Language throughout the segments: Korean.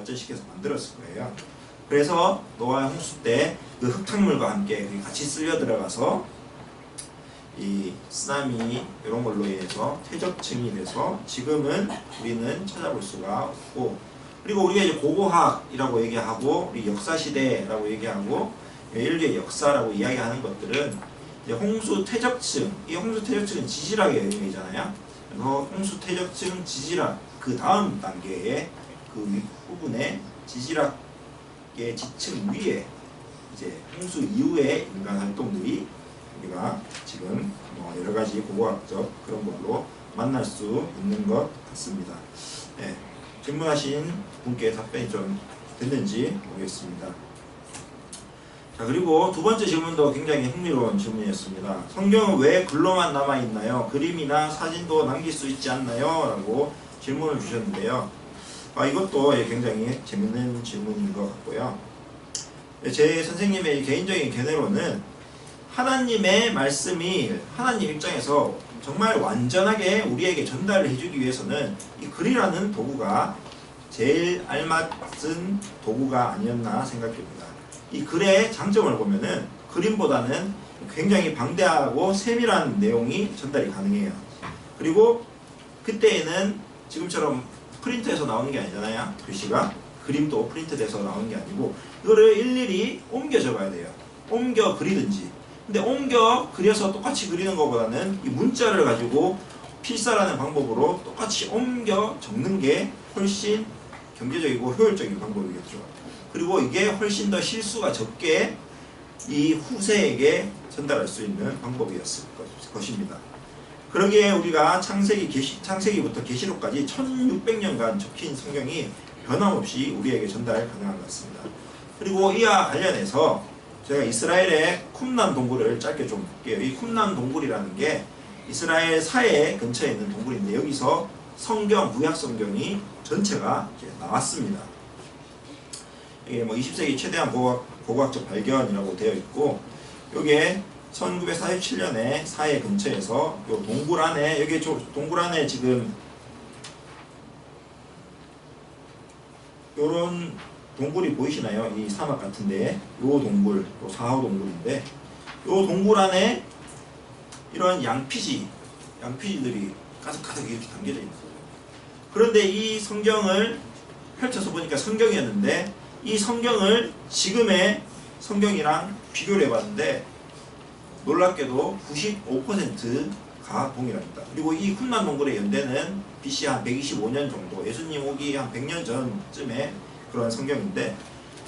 발전시켜서 만들었을 거예요. 그래서 노아의 홍수 때 그 흙탕물과 함께 같이 쓸려 들어가서 이 쓰나미 이런 걸로 인해서 퇴적층이 돼서 지금은 우리는 찾아볼 수가 없고, 그리고 우리가 이제 고고학이라고 얘기하고 우리 역사시대라고 얘기하고 인류의 역사라고 이야기하는 것들은 이제 홍수 퇴적층, 이 홍수 퇴적층은 지질학의 영역이잖아요. 그래서 홍수 퇴적층 지질학 그 다음 단계의 그 윗부분에 지질학의 지층 위에 이제 홍수 이후의 인간 활동들이 우리가 지금 여러 가지 고고학적 그런 걸로 만날 수 있는 것 같습니다. 네, 질문하신 분께 답변이 좀 됐는지 모르겠습니다. 자, 그리고 두 번째 질문도 굉장히 흥미로운 질문이었습니다. 성경은 왜 글로만 남아있나요? 그림이나 사진도 남길 수 있지 않나요? 라고 질문을 주셨는데요. 이것도 굉장히 재밌는 질문인 것 같고요. 제 선생님의 개인적인 견해로는 하나님의 말씀이 하나님 입장에서 정말 완전하게 우리에게 전달을 해주기 위해서는 이 글이라는 도구가 제일 알맞은 도구가 아니었나 생각됩니다. 이 글의 장점을 보면은 그림보다는 굉장히 방대하고 세밀한 내용이 전달이 가능해요. 그리고 그때에는 지금처럼 프린트해서 나오는 게 아니잖아요. 글씨가 그림도 프린트돼서 나오는 게 아니고 이거를 일일이 옮겨 적어야 돼요. 옮겨 그리든지. 근데 옮겨 그려서 똑같이 그리는 것보다는 이 문자를 가지고 필사라는 방법으로 똑같이 옮겨 적는 게 훨씬 경제적이고 효율적인 방법이겠죠. 그리고 이게 훨씬 더 실수가 적게 이 후세에게 전달할 수 있는 방법이었을 것입니다. 그러기에 우리가 창세기부터 계시록까지 1600년간 적힌 성경이 변함없이 우리에게 전달 가능한 것 같습니다. 그리고 이와 관련해서 제가 이스라엘의 쿰란 동굴을 짧게 좀 볼게요. 이 쿰란 동굴이라는 게 이스라엘 사해 근처에 있는 동굴인데 여기서 성경, 구약 성경이 전체가 이렇게 나왔습니다. 이게 20세기 최대한 고고학적 발견이라고 되어 있고, 요게 1947년에 사해 근처에서 요 동굴 안에, 여기 동굴 안에 지금 요런 동굴이 보이시나요? 이 사막 같은데 요 동굴, 요 4호 동굴인데 요 동굴 안에 이런 양피지들이 가득가득 이렇게 담겨져 있는 거예요. 그런데 이 성경을 펼쳐서 보니까 성경이었는데 이 성경을 지금의 성경이랑 비교를 해봤는데 놀랍게도 95%가 동일합니다. 그리고 이 쿰란 동굴의 연대는 BC 한 125년 정도, 예수님 오기 한 100년 전쯤에 그런 성경인데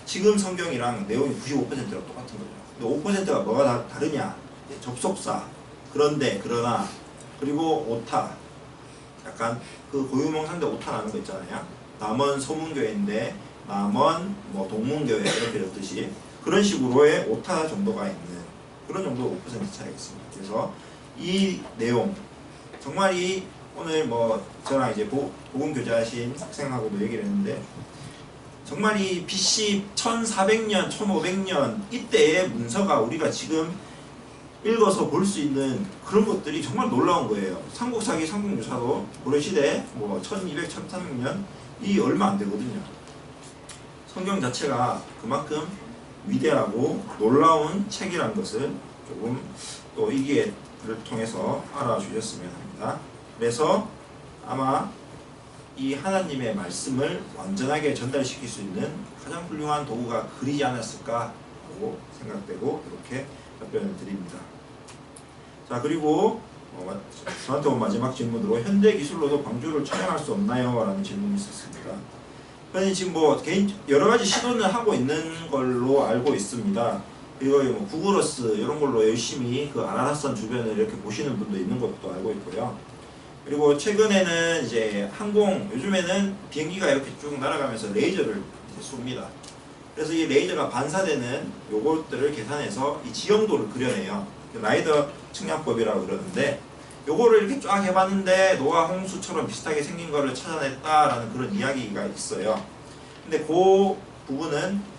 지금 성경이랑 내용이 95%랑 똑같은 거죠. 근데 5%가 뭐가 다르냐? 접속사, 그런데, 그러나, 그리고 오타, 약간 그 고유명사인데 오타 나는 거 있잖아요. 남원 소문교회인데 남원 동문교회 이렇게 이렇듯이 그런 식으로의 오타 정도가 있는 그런 정도 5% 차이가 있습니다. 그래서 이 내용 정말 이 오늘 저랑 이제 복음 교제하신 학생하고도 얘기를 했는데 정말 이 BC 1400년, 1500년 이때의 문서가 우리가 지금 읽어서 볼 수 있는 그런 것들이 정말 놀라운 거예요. 삼국사기, 삼국유사도 고려시대 1200, 1300년 이 얼마 안 되거든요. 성경 자체가 그만큼 위대하고 놀라운 책이라는 것을 조금 또 이 기회를 통해서 알아주셨으면 합니다. 그래서 아마 이 하나님의 말씀을 완전하게 전달시킬 수 있는 가장 훌륭한 도구가 글이지 않았을까 하고 생각되고 이렇게 답변을 드립니다. 자, 그리고 저한테 온 마지막 질문으로 현대 기술로도 광주를 촬영할 수 없나요? 라는 질문이 있었습니다. 저는 지금 여러 가지 시도를 하고 있는 걸로 알고 있습니다. 그리고 구글어스 이런 걸로 열심히 그 아라рат산 주변을 이렇게 보시는 분도 있는 것도 알고 있고요. 그리고 최근에는 이제 요즘에는 비행기가 이렇게 쭉 날아가면서 레이저를 쏩니다. 그래서 이 레이저가 반사되는 요것들을 계산해서 이 지형도를 그려내요. 라이더 측량법이라고 그러는데 요거를 이렇게 쫙 해봤는데 노아 홍수처럼 비슷하게 생긴 거를 찾아냈다라는 그런 이야기가 있어요. 근데 그 부분은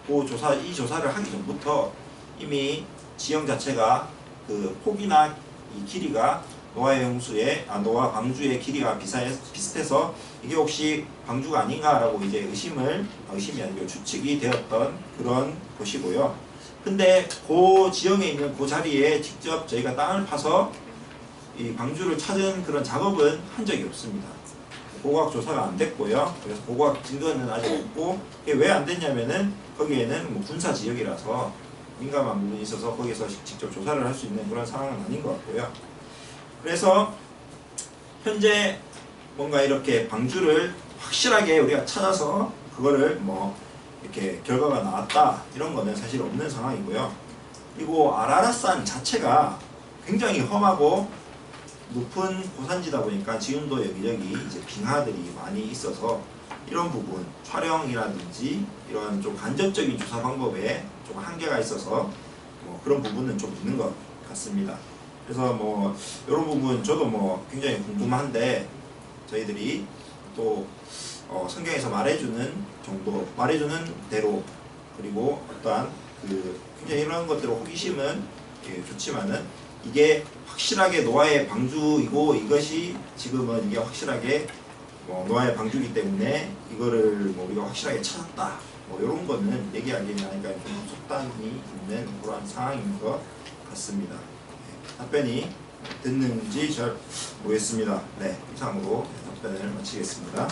이 조사를 하기 전부터 이미 지형 자체가 그 폭이나 이 길이가 노아 방주의 길이가 비슷해서 이게 혹시 방주가 아닌가라고 이제 의심이 아니고 추측이 되었던 그런 곳이고요. 근데 그 지형에 있는 그 자리에 직접 저희가 땅을 파서 이 방주를 찾은 그런 작업은 한 적이 없습니다. 고고학 조사가 안 됐고요. 그래서 고고학 증거는 아직 없고, 이게 왜 안 됐냐면은 거기에는 뭐 군사 지역이라서 민감한 부분이 있어서 거기서 직접 조사를 할 수 있는 그런 상황은 아닌 것 같고요. 그래서 현재 뭔가 이렇게 방주를 확실하게 우리가 찾아서 그거를 뭐 이렇게 결과가 나왔다 이런 거는 사실 없는 상황이고요. 그리고 아라라산 자체가 굉장히 험하고 높은 고산지다 보니까 지금도 여기저기 이제 빙하들이 많이 있어서 이런 부분 촬영이라든지 이런 좀 간접적인 조사 방법에 좀 한계가 있어서 뭐 그런 부분은 좀 있는 것 같습니다. 그래서 뭐 이런 부분 저도 뭐 굉장히 궁금한데 저희들이 또 성경에서 말해주는 정도, 말해주는 대로, 그리고 어떠한 굉장히 이런 것들의 호기심은 좋지만은 이게 확실하게 노아의 방주이고 이것이 지금은 이게 확실하게 노아의 방주이기 때문에 이거를 뭐 우리가 확실하게 찾았다 뭐 이런 거는 얘기하기는 하니까 좀 속단이 있는 그런 상황인 것 같습니다. 답변이 됐는지 잘 모르겠습니다. 네, 이상으로 답변을 마치겠습니다.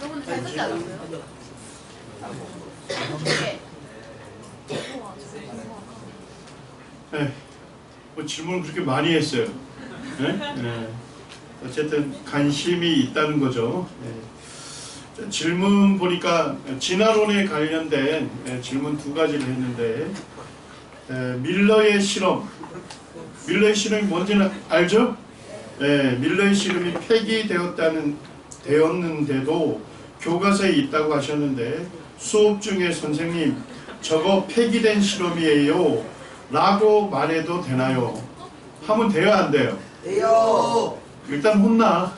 여러분 잘 쓰지 않았어요? 네, 뭐 질문을 그렇게 많이 했어요. 네? 네. 어쨌든 관심이 있다는 거죠. 네. 질문 보니까 진화론에 관련된 질문 두 가지를 했는데 밀러의 실험, 밀러의 실험이 뭔지는 알죠? 네, 밀러의 실험이 폐기되었는데도 교과서에 있다고 하셨는데 수업 중에 선생님 저거 폐기된 실험이에요 라고 말해도 되나요? 하면 돼요 안 돼요? 돼요. 일단 혼나.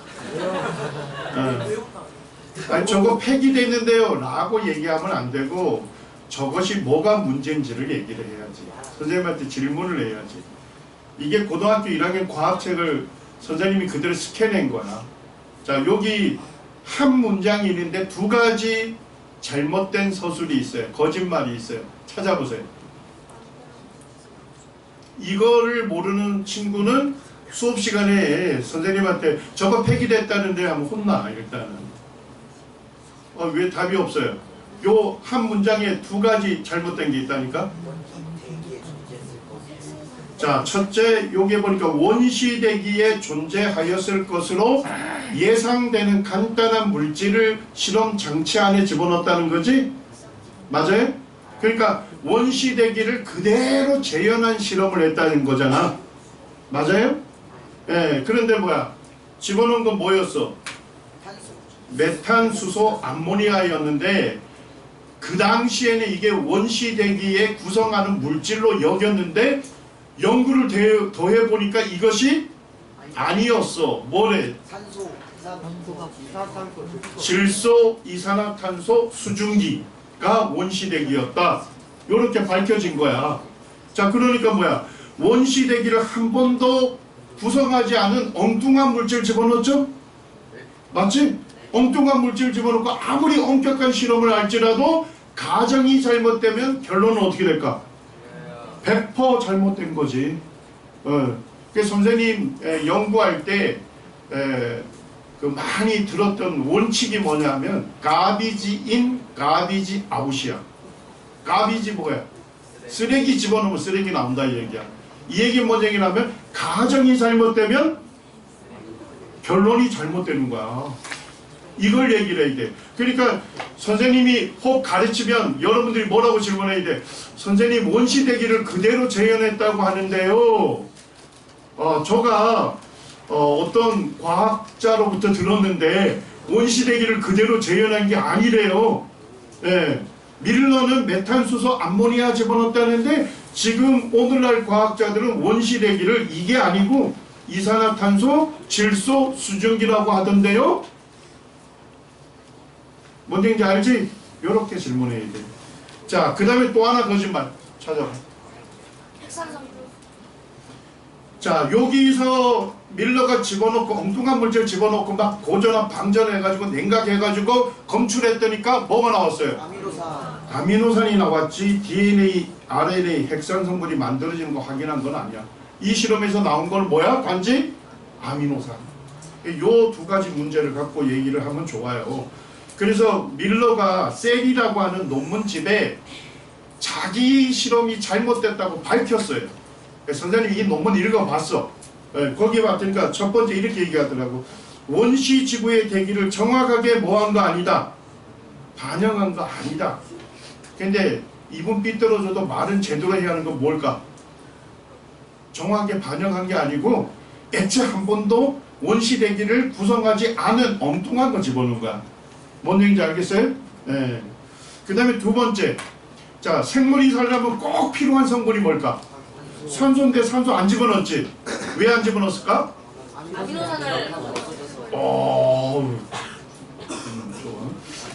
아니 저거 폐기됐는데요 라고 얘기하면 안 되고 저것이 뭐가 문제인지를 얘기를 해야지. 선생님한테 질문을 해야지. 이게 고등학교 1학년 과학책을 선생님이 그대로 스캔한 거야. 자, 여기 한 문장이 있는데 두 가지 잘못된 서술이 있어요. 거짓말이 있어요. 찾아보세요. 이거를 모르는 친구는 수업 시간에 선생님한테 저거 폐기됐다는데 하면 혼나 일단은. 왜 답이 없어요? 요 한 문장에 두 가지 잘못된 게 있다니까? 자, 첫째, 요게 보니까 원시대기에 존재하였을 것으로 예상되는 간단한 물질을 실험 장치 안에 집어넣었다는 거지? 맞아요? 그러니까 원시대기를 그대로 재현한 실험을 했다는 거잖아. 맞아요? 예, 그런데 뭐야? 집어넣은 건 뭐였어? 메탄, 수소, 암모니아였는데 그 당시에는 이게 원시대기에 구성하는 물질로 여겼는데 연구를 더해보니까 이것이 아니었어. 뭐래? 산소, 이산화탄소, 질소, 이산화탄소, 수증기가 원시대기였다. 이렇게 밝혀진 거야. 자, 그러니까 뭐야? 원시대기를 한 번도 구성하지 않은 엉뚱한 물질 집어넣었죠? 맞지? 엉뚱한 물질 집어넣고 아무리 엄격한 실험을 할지라도 가정이 잘못되면 결론은 어떻게 될까? 100% 잘못된 거지. 그래서 선생님 연구할 때 그 많이 들었던 원칙이 뭐냐면 가비지 인, 가비지 아웃이야. 가비지 뭐야? 쓰레기 집어넣으면 쓰레기 나온다 이 얘기야. 이 얘기 뭔 얘기냐면 가정이 잘못되면 결론이 잘못되는 거야. 이걸 얘기를 해야 돼. 그러니까 선생님이 혹 가르치면 여러분들이 뭐라고 질문해야 돼? 선생님 원시대기를 그대로 재현했다고 하는데요. 저가 어떤 과학자로부터 들었는데 원시대기를 그대로 재현한 게 아니래요. 예. 밀러는 메탄수소 암모니아 집어넣었다는데 지금 오늘날 과학자들은 원시대기를 이게 아니고 이산화탄소, 질소, 수증기라고 하던데요. 뭔 얘기인지 알지? 요렇게 질문해야 돼. 자, 그 다음에 또 하나 거짓말 찾아봐. 핵산성분. 자, 여기서 밀러가 집어넣고 엉뚱한 물질 집어넣고 막 고전압 방전해가지고 냉각해가지고 검출했더니까 뭐가 나왔어요? 아미노산. 아미노산이 나왔지 DNA, RNA, 핵산 성분이 만들어지는 거 확인한 건 아니야. 이 실험에서 나온 건 뭐야? 단지 아미노산. 요 두 가지 문제를 갖고 얘기를 하면 좋아요. 그래서 밀러가 셀이라고 하는 논문집에 자기 실험이 잘못됐다고 밝혔어요. 선생님이 이 논문 읽어봤어. 거기 봤으니까 첫 번째 이렇게 얘기하더라고. 원시 지구의 대기를 정확하게 뭐한 거 아니다. 반영한 거 아니다. 근데 이분 삐뚤어져도 말은 제대로 해야 하는 건 뭘까? 정확하게 반영한 게 아니고 애초에 한 번도 원시 대기를 구성하지 않은 엉뚱한 거 집어넣은 거야. 뭔 얘기인지 알겠어요? 네. 그 다음에 두 번째. 자, 생물이 살려면 꼭 필요한 성분이 뭘까? 산소인데 산소 안 집어넣었지? 왜 안 집어넣었을까? 아미노산을 좋아.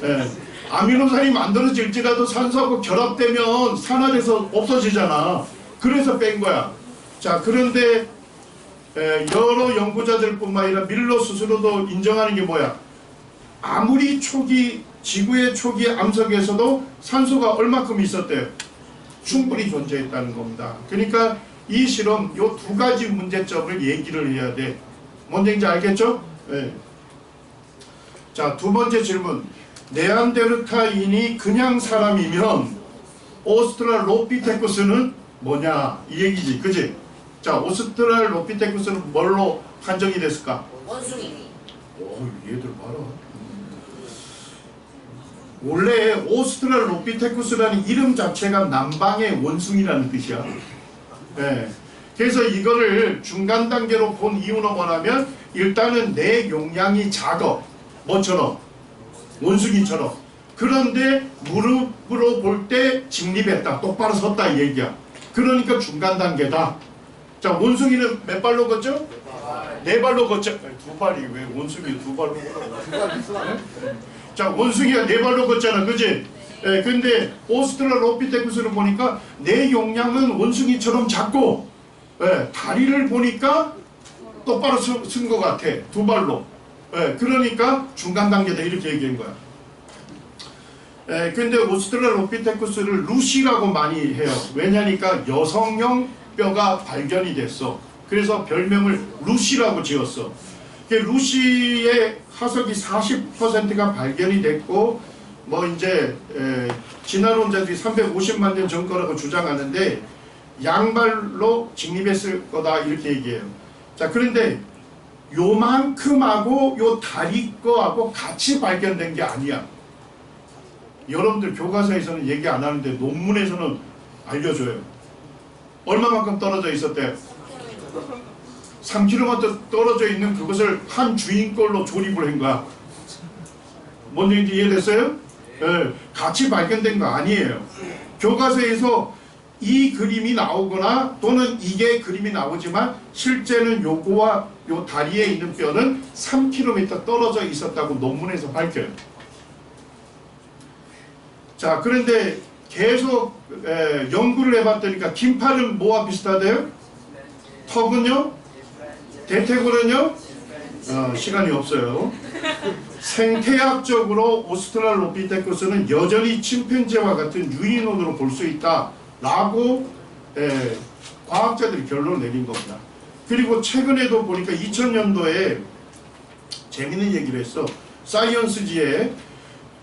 네. 아미노산이 만들어질지라도 산소하고 결합되면 산화돼서 없어지잖아. 그래서 뺀 거야. 자, 그런데 여러 연구자들뿐만 아니라 밀러 스스로도 인정하는 게 뭐야? 아무리 지구의 초기 암석에서도 산소가 얼마큼 있었대요? 충분히 존재했다는 겁니다. 그러니까 이 실험 요 두 가지 문제점을 얘기를 해야 돼. 뭔 얘기인지 알겠죠? 네. 자, 두 번째 질문. 네안데르탈인이 그냥 사람이면 오스트랄로피테쿠스는 뭐냐? 이 얘기지. 그지? 자, 오스트랄로피테쿠스는 뭘로 판정이 됐을까? 원숭이. 얘들 봐라. 원래 오스트랄로피테쿠스라는 이름 자체가 남방의 원숭이라는 뜻이야. 네. 그래서 이거를 중간 단계로 본 이유는 뭐냐면 일단은 내 용량이 작아. 뭐처럼? 원숭이처럼. 그런데 무릎으로 볼 때 직립했다. 똑바로 섰다 이 얘기야. 그러니까 중간 단계다. 자, 원숭이는 몇 발로 걷죠? 네 발로 걷죠. 두 발이 왜 원숭이 두 발로 걷어? 자, 원숭이가 네 발로 걷잖아. 그지? 예, 근데 오스트랄로피테쿠스를 보니까 내 용량은 원숭이처럼 작고, 예, 다리를 보니까 똑바로 쓴 것 같아. 두 발로. 예, 그러니까 중간 단계다. 이렇게 얘기한 거야. 예, 근데 오스트랄로피테쿠스를 루시라고 많이 해요. 왜냐니까 여성형 뼈가 발견이 됐어. 그래서 별명을 루시라고 지었어. 루시의 화석이 40%가 발견이 됐고, 뭐 이제 진화론자들이 350만 년 전 거라고 주장하는데 양발로 직립했을 거다 이렇게 얘기해요. 자, 그런데 요만큼하고 요 다리 거하고 같이 발견된 게 아니야. 여러분들 교과서에서는 얘기 안 하는데 논문에서는 알려줘요. 얼마만큼 떨어져 있었대? 3km 떨어져 있는 그것을 한 주인 걸로 조립을 한 거야. 뭔 얘기인지 이해됐어요? 네, 같이 발견된 거 아니에요. 교과서에서 이 그림이 나오거나 또는 이게 그림이 나오지만 실제는 요거와 요 다리에 있는 뼈는 3km 떨어져 있었다고 논문에서 밝혀요. 자, 그런데 계속 연구를 해봤더니까 긴팔은 뭐와 비슷하대요? 턱은요? 대퇴골은요? 시간이 없어요. 생태학적으로 오스트랄로피테쿠스는 여전히 침팬지와 같은 유인원으로 볼 수 있다 라고 과학자들이 결론을 내린 겁니다. 그리고 최근에도 보니까 2000년도에 재밌는 얘기를 했어. 사이언스지에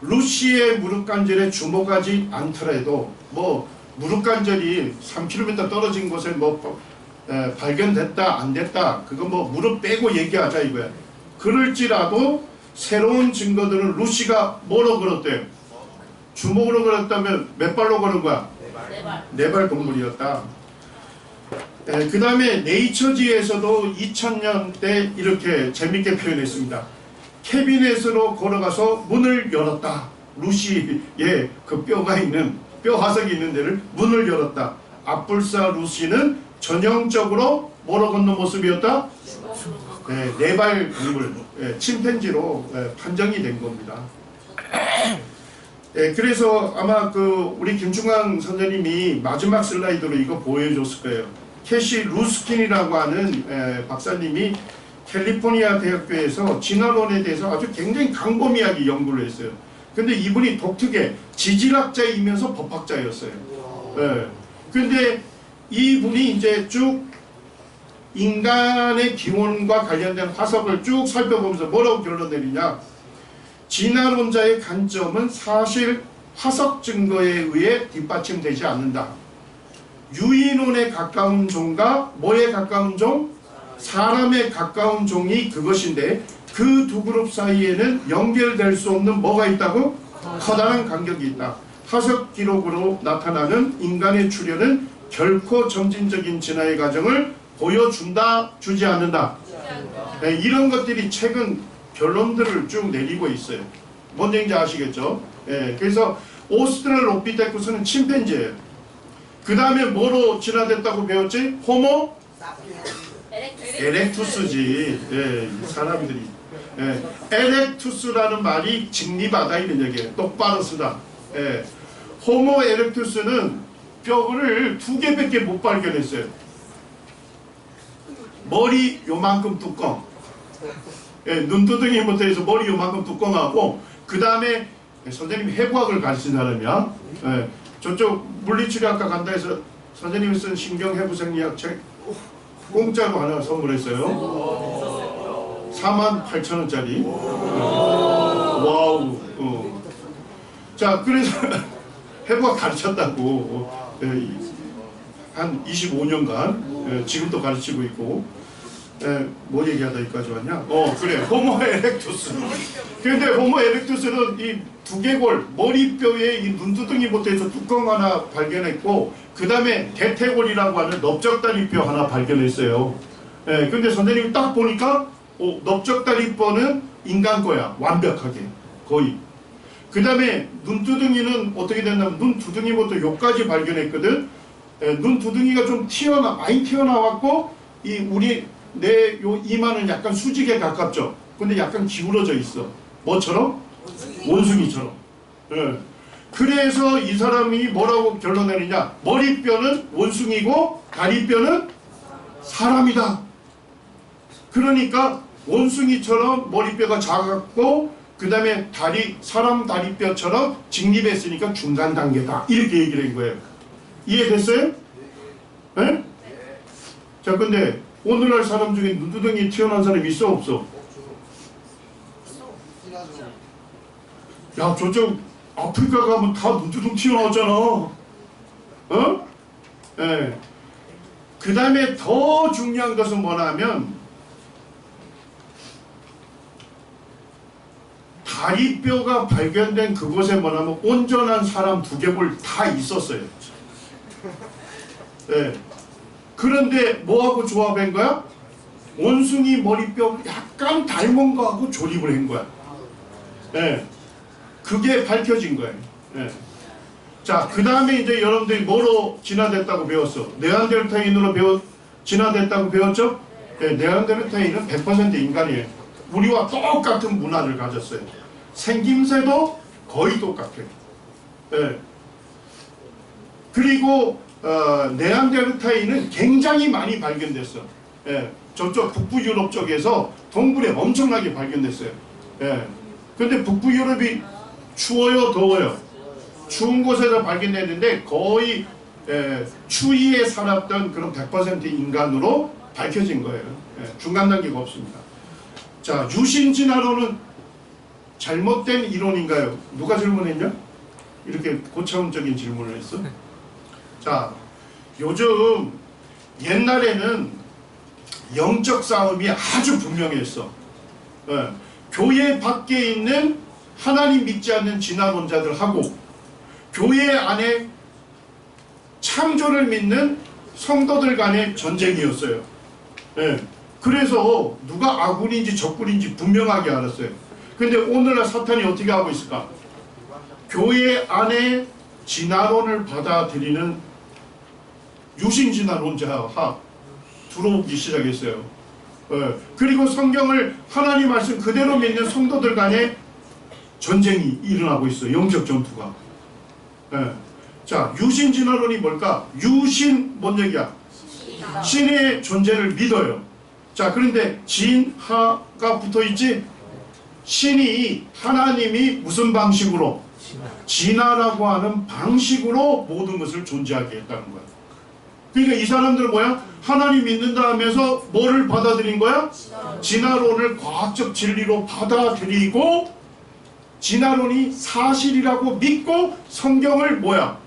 루시의 무릎관절에 주목하지 않더라도 뭐 무릎관절이 3km 떨어진 곳에 뭐 발견됐다 안 됐다 그거 뭐 무릎 빼고 얘기하자 이거야. 그럴지라도 새로운 증거들은 루시가 뭐로 걸었대요? 주먹으로 걸었다면 몇 발로 걸은 거야? 네 발 동물이었다. 그 다음에 네이처지에서도 2000년 때 이렇게 재밌게 표현했습니다. 캐비넷으로 걸어가서 문을 열었다. 루시의 그 뼈가 있는 뼈 화석이 있는 데를 문을 열었다. 앞불사 루시는 전형적으로 뭐로 걷는 모습이었다? 네 발 동물, 침팬지로 판정이 된 겁니다. 그래서 아마 그 우리 김충광 선생님이 마지막 슬라이드로 이거 보여줬을 거예요. 캐시 루스킨이라고 하는 박사님이 캘리포니아 대학교에서 진화론에 대해서 아주 굉장히 광범위하게 연구를 했어요. 근데 이분이 독특해 지질학자이면서 법학자였어요. 근데 이분이 이제 쭉 인간의 기원과 관련된 화석을 쭉 살펴보면서 뭐라고 결론 내리냐? 진화론자의 관점은 사실 화석 증거에 의해 뒷받침되지 않는다. 유인론에 가까운 종과 뭐에 가까운 종? 사람에 가까운 종이 그것인데 그 두 그룹 사이에는 연결될 수 없는 뭐가 있다고? 커다란 간격이 있다. 화석 기록으로 나타나는 인간의 출현은 결코 점진적인 진화의 과정을 보여준다, 주지 않는다. 이런 것들이 최근 결론들을 쭉 내리고 있어요. 뭔 얘기인지 아시겠죠? 그래서 오스트랄로피테쿠스는 침팬지예요. 그 다음에 뭐로 진화됐다고 배웠지? 호모 에렉투스지. 사람들이 에렉투스라는 말이 직립하다 이런 얘기예요. 똑바로 쓰다. 호모 에렉투스는 뼈를 2개밖에 못 발견했어요. 머리 요만큼 뚜껑, 눈두덩이부터 해서 머리 요만큼 뚜껑하고, 그 다음에 선생님이 해부학을 가르친 사람이야. 저쪽 물리치료학과 간다 해서 선생님이 쓴 신경해부생리학 책 공짜로 하나 선물했어요. 48,000원짜리. 와우. 자, 그래서 해부학 가르쳤다고 한 25년간 지금도 가르치고 있고. 뭐 얘기하다 여기까지 왔냐? 그래, 호모 에렉투스. 그런데 호모 에렉투스는 이 두개골 머리뼈에 이 눈두덩이부터 해서 뚜껑 하나 발견했고, 그 다음에 대퇴골이라고 하는 넓적다리뼈 하나 발견했어요. 근데 선생님이 딱 보니까 넓적다리뼈는 인간 거야, 완벽하게 거의. 그 다음에 눈두덩이는 어떻게 됐냐면 눈두덩이부터 요까지 발견했거든. 눈두덩이가 좀 많이 튀어나왔고, 이 우리 내 요 이마는 약간 수직에 가깝죠. 근데 약간 기울어져 있어. 뭐처럼? 원숭이처럼. 그래서 이 사람이 뭐라고 결론 내리냐? 머리뼈는 원숭이고 다리뼈는 사람이다. 그러니까 원숭이처럼 머리뼈가 작았고, 그 다음에 사람 다리뼈처럼 직립했으니까 중간 단계다. 이렇게 얘기를 한 거예요. 이해됐어요? 네? 자, 근데 오늘날 사람 중에 눈두덩이 튀어나온 사람 있어 없어? 야, 저쪽 아프리카 가면 다 눈두덩 튀어나왔잖아. 그 다음에 더 중요한 것은 뭐냐면 다리뼈가 발견된 그곳에 뭐냐면 온전한 사람 두개골 다 있었어요. 그런데 뭐하고 조합한 거야? 원숭이 머리뼈 약간 닮은 거하고 조립을 한 거야. 그게 밝혀진 거예요. 자, 그 다음에 이제 여러분들이 뭐로 진화됐다고 배웠어? 네안데르탈인으로 진화됐다고 배웠죠? 네안데르탈인은 100% 인간이에요. 우리와 똑같은 문화를 가졌어요. 생김새도 거의 똑같아요. 그리고 네안데르탈인은 굉장히 많이 발견됐어. 저쪽 북부 유럽 쪽에서 동굴에 엄청나게 발견됐어요. 근데 북부 유럽이 추워요, 더워요? 추운 곳에서 발견됐는데 거의 추위에 살았던 그런 100% 인간으로 밝혀진 거예요. 중간 단계가 없습니다. 자, 유신 진화론은 잘못된 이론인가요? 누가 질문했냐? 이렇게 고차원적인 질문을 했어. 자, 요즘 옛날에는 영적 싸움이 아주 분명했어. 교회 밖에 있는 하나님 믿지 않는 진화론자들하고 교회 안에 창조를 믿는 성도들 간의 전쟁이었어요. 예. 그래서 누가 아군인지 적군인지 분명하게 알았어요. 근데 오늘날 사탄이 어떻게 하고 있을까? 교회 안에 진화론을 받아들이는 유신진화론자가 들어오기 시작했어요. 그리고 성경을 하나님 말씀 그대로 믿는 성도들 간에 전쟁이 일어나고 있어요. 영적 전투가. 자, 유신진화론이 뭘까? 유신 뭔 얘기야? 신의 존재를 믿어요. 자, 그런데 진하가 붙어있지? 신이 하나님이 무슨 방식으로? 진화라고 하는 방식으로 모든 것을 존재하게 했다는 거야. 그러니까 이 사람들은 뭐야? 하나님 믿는다 하면서 뭐를 받아들인 거야? 진화론을 과학적 진리로 받아들이고 진화론이 사실이라고 믿고 성경을 뭐야?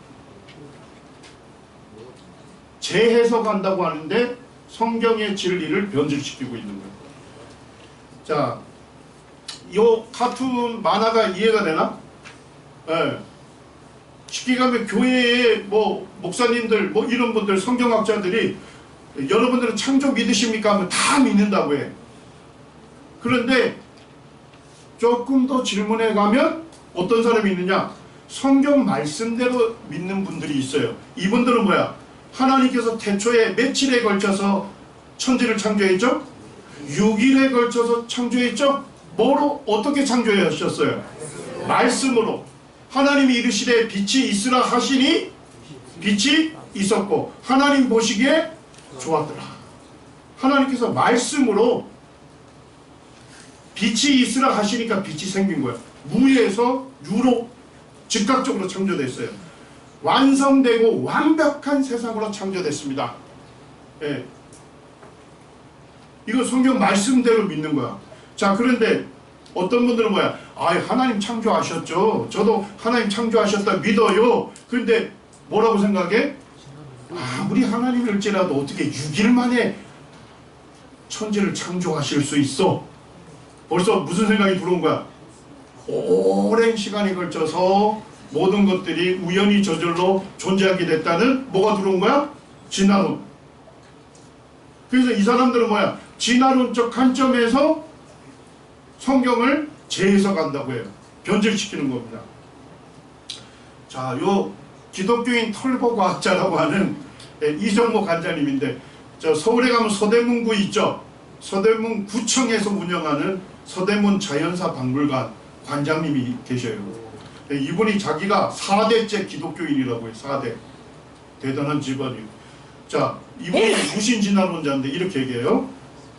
재해석한다고 하는데 성경의 진리를 변질시키고 있는 거야. 자, 요 카툰 만화가 이해가 되나? 예. 쉽게 가면 교회에 뭐 목사님들 뭐 이런 분들 성경학자들이 여러분들은 창조 믿으십니까? 하면 다 믿는다고 해. 그런데 조금 더 질문해 가면 어떤 사람이 있느냐? 성경 말씀대로 믿는 분들이 있어요. 이분들은 뭐야? 하나님께서 태초에 며칠에 걸쳐서 천지를 창조했죠? 6일에 걸쳐서 창조했죠? 뭐로 어떻게 창조하셨어요? 말씀으로. 하나님이 이르시되 빛이 있으라 하시니 빛이 있었고 하나님 보시기에 좋았더라. 하나님께서 말씀으로 빛이 있으라 하시니까 빛이 생긴 거야. 무에서 유로 즉각적으로 창조됐어요. 완성되고 완벽한 세상으로 창조됐습니다. 예. 이거 성경 말씀대로 믿는 거야. 자, 그런데 어떤 분들은 뭐야? 아, 하나님 창조하셨죠. 저도 하나님 창조하셨다 믿어요. 근데 뭐라고 생각해? 아무리 하나님일지라도 어떻게 6일 만에 천지를 창조하실 수 있어? 벌써 무슨 생각이 들어온 거야? 오랜 시간에 걸쳐서 모든 것들이 우연히 저절로 존재하게 됐다는 뭐가 들어온 거야? 진화론. 그래서 이 사람들은 뭐야? 진화론적 관점에서 성경을 재해석한다고 해요. 변질시키는 겁니다. 자, 요 기독교인 털보과학자라고 하는 이정모 간장님인데, 저 서울에 가면 서대문구 있죠? 서대문 구청에서 운영하는 서대문 자연사 박물관 관장님이 계셔요. 이분이 자기가 4대째 기독교인이라고 해요. 4대. 대단한 집안이에요. 자, 이분이 무신진화론자인데 이렇게 얘기해요.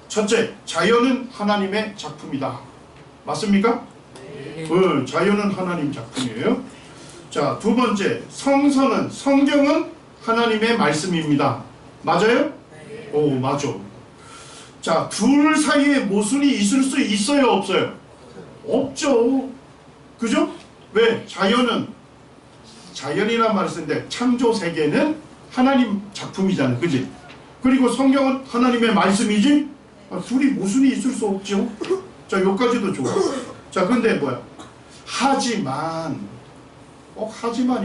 첫째, 자연은 하나님의 작품이다. 맞습니까? 네. 자연은 하나님 작품이에요. 자, 두 번째, 성경은 하나님의 말씀입니다. 맞아요? 네. 오, 맞아. 자, 둘 사이에 모순이 있을 수 있어요, 없어요? 없죠. 그죠? 왜? 자연이란 말을 쓰는데 창조 세계는 하나님 작품이잖아요. 그지? 그리고 성경은 하나님의 말씀이지? 둘이 모순이 있을 수 없죠. 자, 여기까지도 좋아. 자, 근데 뭐야? 하지만이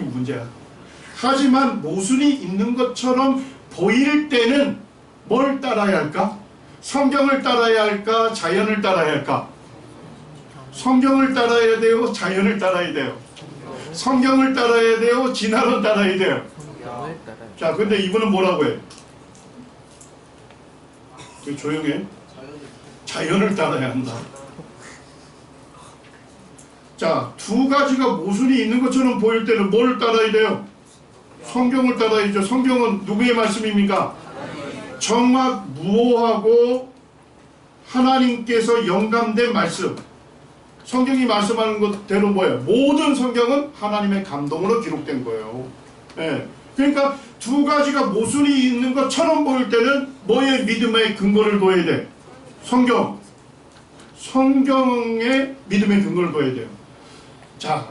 문제야. 하지만 모순이 있는 것처럼 보일 때는 뭘 따라야 할까? 성경을 따라야 할까? 자연을 따라야 할까? 성경을 따라야 돼요? 자연을 따라야 돼요? 성경을 따라야 돼요? 진화론 따라야 돼요? 자, 근데 이분은 뭐라고 해? 조용해. 자연을 따라야 한다. 자, 두 가지가 모순이 있는 것처럼 보일 때는 뭘 따라야 돼요? 성경을 따라야죠. 성경은 누구의 말씀입니까? 정확무오하고 하나님께서 영감된 말씀. 성경이 말씀하는 것대로 뭐예요? 모든 성경은 하나님의 감동으로 기록된 거예요. 예. 그러니까 두 가지가 모순이 있는 것처럼 보일 때는 뭐의 믿음의 근거를 둬야 돼? 성경의 믿음의 근거를 둬야 돼요. 자,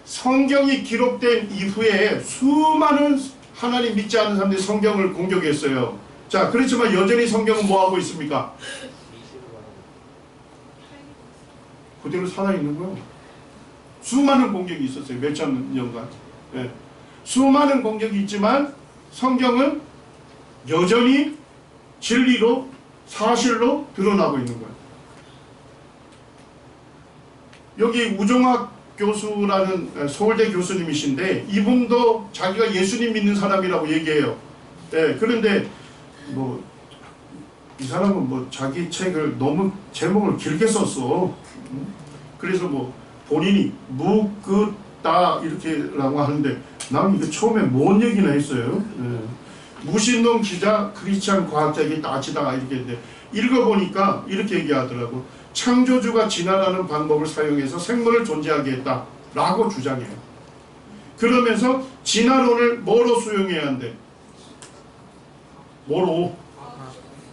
성경이 기록된 이후에 수많은 하나님 믿지 않는 사람들이 성경을 공격했어요. 자, 그렇지만 여전히 성경은 뭐하고 있습니까? 그대로 살아있는 거예요. 수많은 공격이 있었어요. 몇천 년간. 예. 수많은 공격이 있지만 성경은 여전히 진리로 사실로 드러나고 있는 거예요. 여기 우종학 교수라는 서울대 교수님이신데 이분도 자기가 예수님 믿는 사람이라고 얘기해요. 예, 그런데 뭐 이 사람은 뭐 자기 책을 너무 제목을 길게 썼어. 그래서 뭐 본인이 묻다 이렇게라고 하는데 나는 이거 처음에 뭔 얘기나 했어요. 예. 무신론 기자 크리스찬 과학자에게 따지다 이렇게 했는데 읽어보니까 이렇게 얘기하더라고. 창조주가 진화라는 방법을 사용해서 생물을 존재하게 했다 라고 주장해요. 그러면서 진화론을 뭐로 수용해야 한대? 뭐로?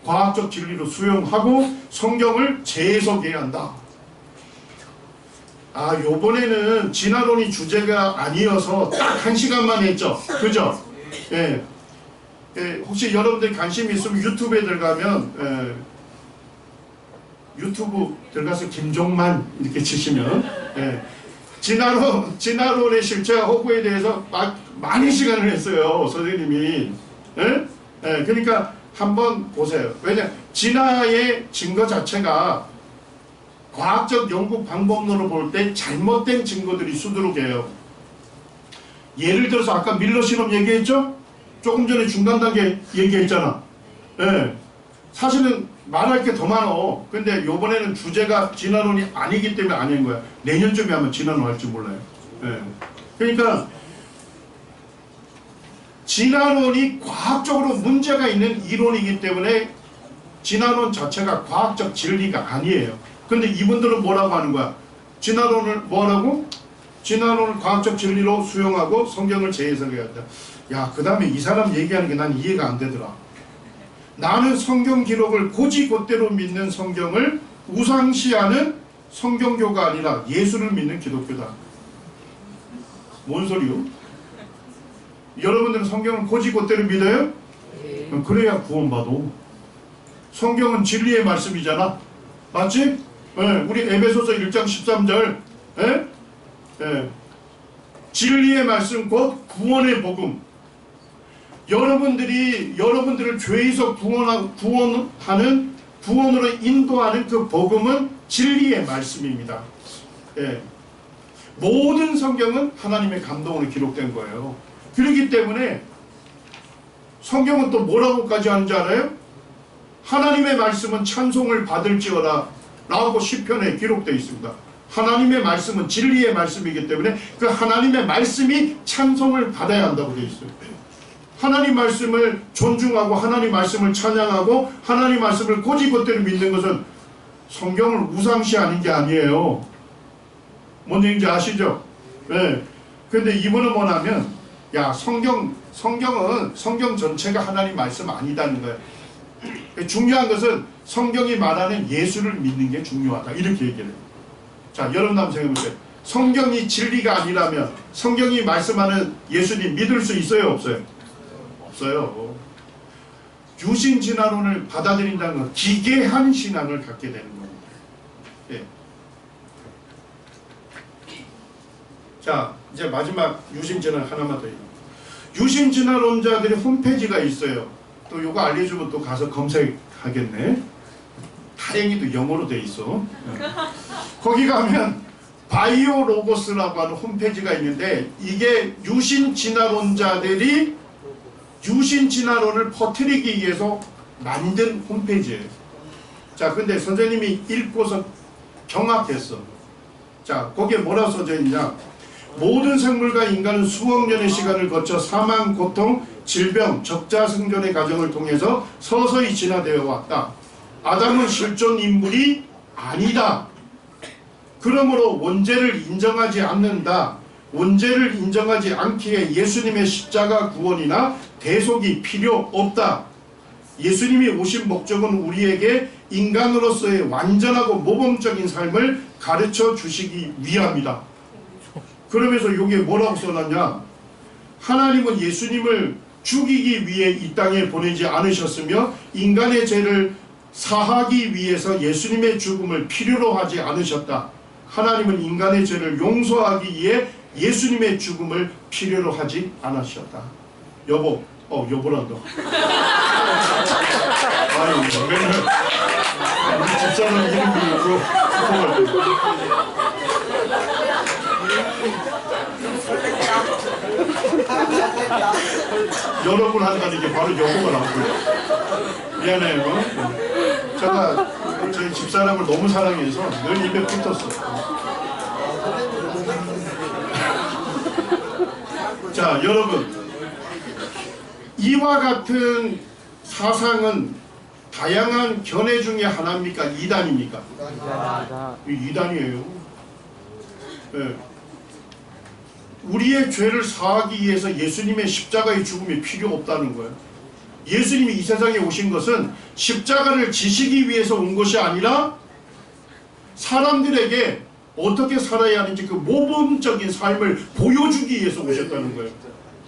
과학적 진리로 수용하고 성경을 재해석해야 한다. 아, 요번에는 진화론이 주제가 아니어서 딱 1시간만 했죠. 그죠? 예. 예, 혹시 여러분들 관심 있으면 유튜브에 들어가면 유튜브 들어가서 김종만 이렇게 치시면 진화론의 실체와 허구에 대해서 많은 시간을 했어요. 선생님이. 예? 예, 그러니까 한번 보세요. 왜냐 진화의 증거 자체가 과학적 연구 방법론으로 볼 때 잘못된 증거들이 수두룩해요. 예를 들어서 아까 밀러 실험 얘기했죠? 조금 전에 중간 단계 얘기했잖아. 예. 사실은 말할 게 더 많어. 근데 요번에는 주제가 진화론이 아니기 때문에 아닌 거야. 내년쯤에 아마 진화론 할지 몰라요. 예. 그러니까 진화론이 과학적으로 문제가 있는 이론이기 때문에 진화론 자체가 과학적 진리가 아니에요. 근데 이분들은 뭐라고 하는 거야? 진화론을 뭐라고? 진화론을 과학적 진리로 수용하고 성경을 재해석해야 한다. 야, 그 다음에 이 사람 얘기하는 게 난 이해가 안 되더라. 나는 성경 기록을 곧이곧대로 믿는 성경을 우상시하는 성경교가 아니라 예수를 믿는 기독교다. 뭔 소리요? 여러분들은 성경을 곧이곧대로 믿어요? 그래야 구원받아. 성경은 진리의 말씀이잖아. 맞지? 우리 에베소서 1장 13절 진리의 말씀 곧 구원의 복음. 여러분들을 죄에서 구원하는 구원으로 인도하는 그 복음은 진리의 말씀입니다. 모든 성경은 하나님의 감동으로 기록된 거예요. 그렇기 때문에 성경은 또 뭐라고까지 하는지 알아요? 하나님의 말씀은 찬송을 받을지어다 라고 시편에 기록되어 있습니다. 하나님의 말씀은 진리의 말씀이기 때문에 그 하나님의 말씀이 찬송을 받아야 한다고 되어 있어요. 하나님 말씀을 존중하고 하나님 말씀을 찬양하고 하나님 말씀을 곧이곧대로 믿는 것은 성경을 우상시하는 게 아니에요. 뭔 얘기인지 아시죠? 네. 근데 이분은 뭐냐면 야, 성경 전체가 하나님 말씀 아니다는 거예요. 중요한 것은 성경이 말하는 예수를 믿는 게 중요하다. 이렇게 얘기를 해요. 자, 여러분 한번 생각해보세요. 성경이 진리가 아니라면 성경이 말씀하는 예수님 믿을 수 있어요? 없어요? 없어요. 유신 진화론을 받아들인다는 건 기괴한 신앙을 갖게 되는 겁니다. 예. 자, 이제 마지막 유신 진화 하나만 더 있어요. 유신 진화론자들의 홈페이지가 있어요. 또 요거 알려주면 또 가서 검색하겠네. 다행히도 영어로 돼 있어. 거기 가면 바이오 로고스라고 하는 홈페이지가 있는데 이게 유신 진화론자들이 유신 진화론을 퍼뜨리기 위해서 만든 홈페이지예요. 자, 근데 선생님이 읽고서 경악했어. 자, 거기에 뭐라고 써져 있냐? 모든 생물과 인간은 수억 년의 시간을 거쳐 사망, 고통, 질병, 적자생존의 과정을 통해서 서서히 진화되어 왔다. 아담은 실존 인물이 아니다. 그러므로 원죄를 인정하지 않는다. 원죄를 인정하지 않기에 예수님의 십자가 구원이나 대속이 필요 없다. 예수님이 오신 목적은 우리에게 인간으로서의 완전하고 모범적인 삶을 가르쳐 주시기 위함이다. 그러면서 여기에 뭐라고 써놨냐? 하나님은 예수님을 죽이기 위해 이 땅에 보내지 않으셨으며 인간의 죄를 사하기 위해서 예수님의 죽음을 필요로 하지 않으셨다. 하나님은 인간의 죄를 용서하기 위해 예수님의 죽음을 필요로 하지 않으셨다. 여보, 여보란다. 아유, 맨날 우리 집사람 이름 부르고 소통할 때. 여러분 한다는 게 바로 여보가 나오고요. 미안해요. 제가 저희 집사람을 너무 사랑해서 늘 입에 붙었어. 자, 여러분, 이와 같은 사상은 다양한 견해 중에 하나입니까? 이단입니까? 이단이에요. 네. 우리의 죄를 사하기 위해서 예수님의 십자가의 죽음이 필요 없다는 거예요. 예수님이 이 세상에 오신 것은 십자가를 지시기 위해서 온 것이 아니라 사람들에게 어떻게 살아야 하는지 그 모범적인 삶을 보여주기 위해서 오셨다는 거예요.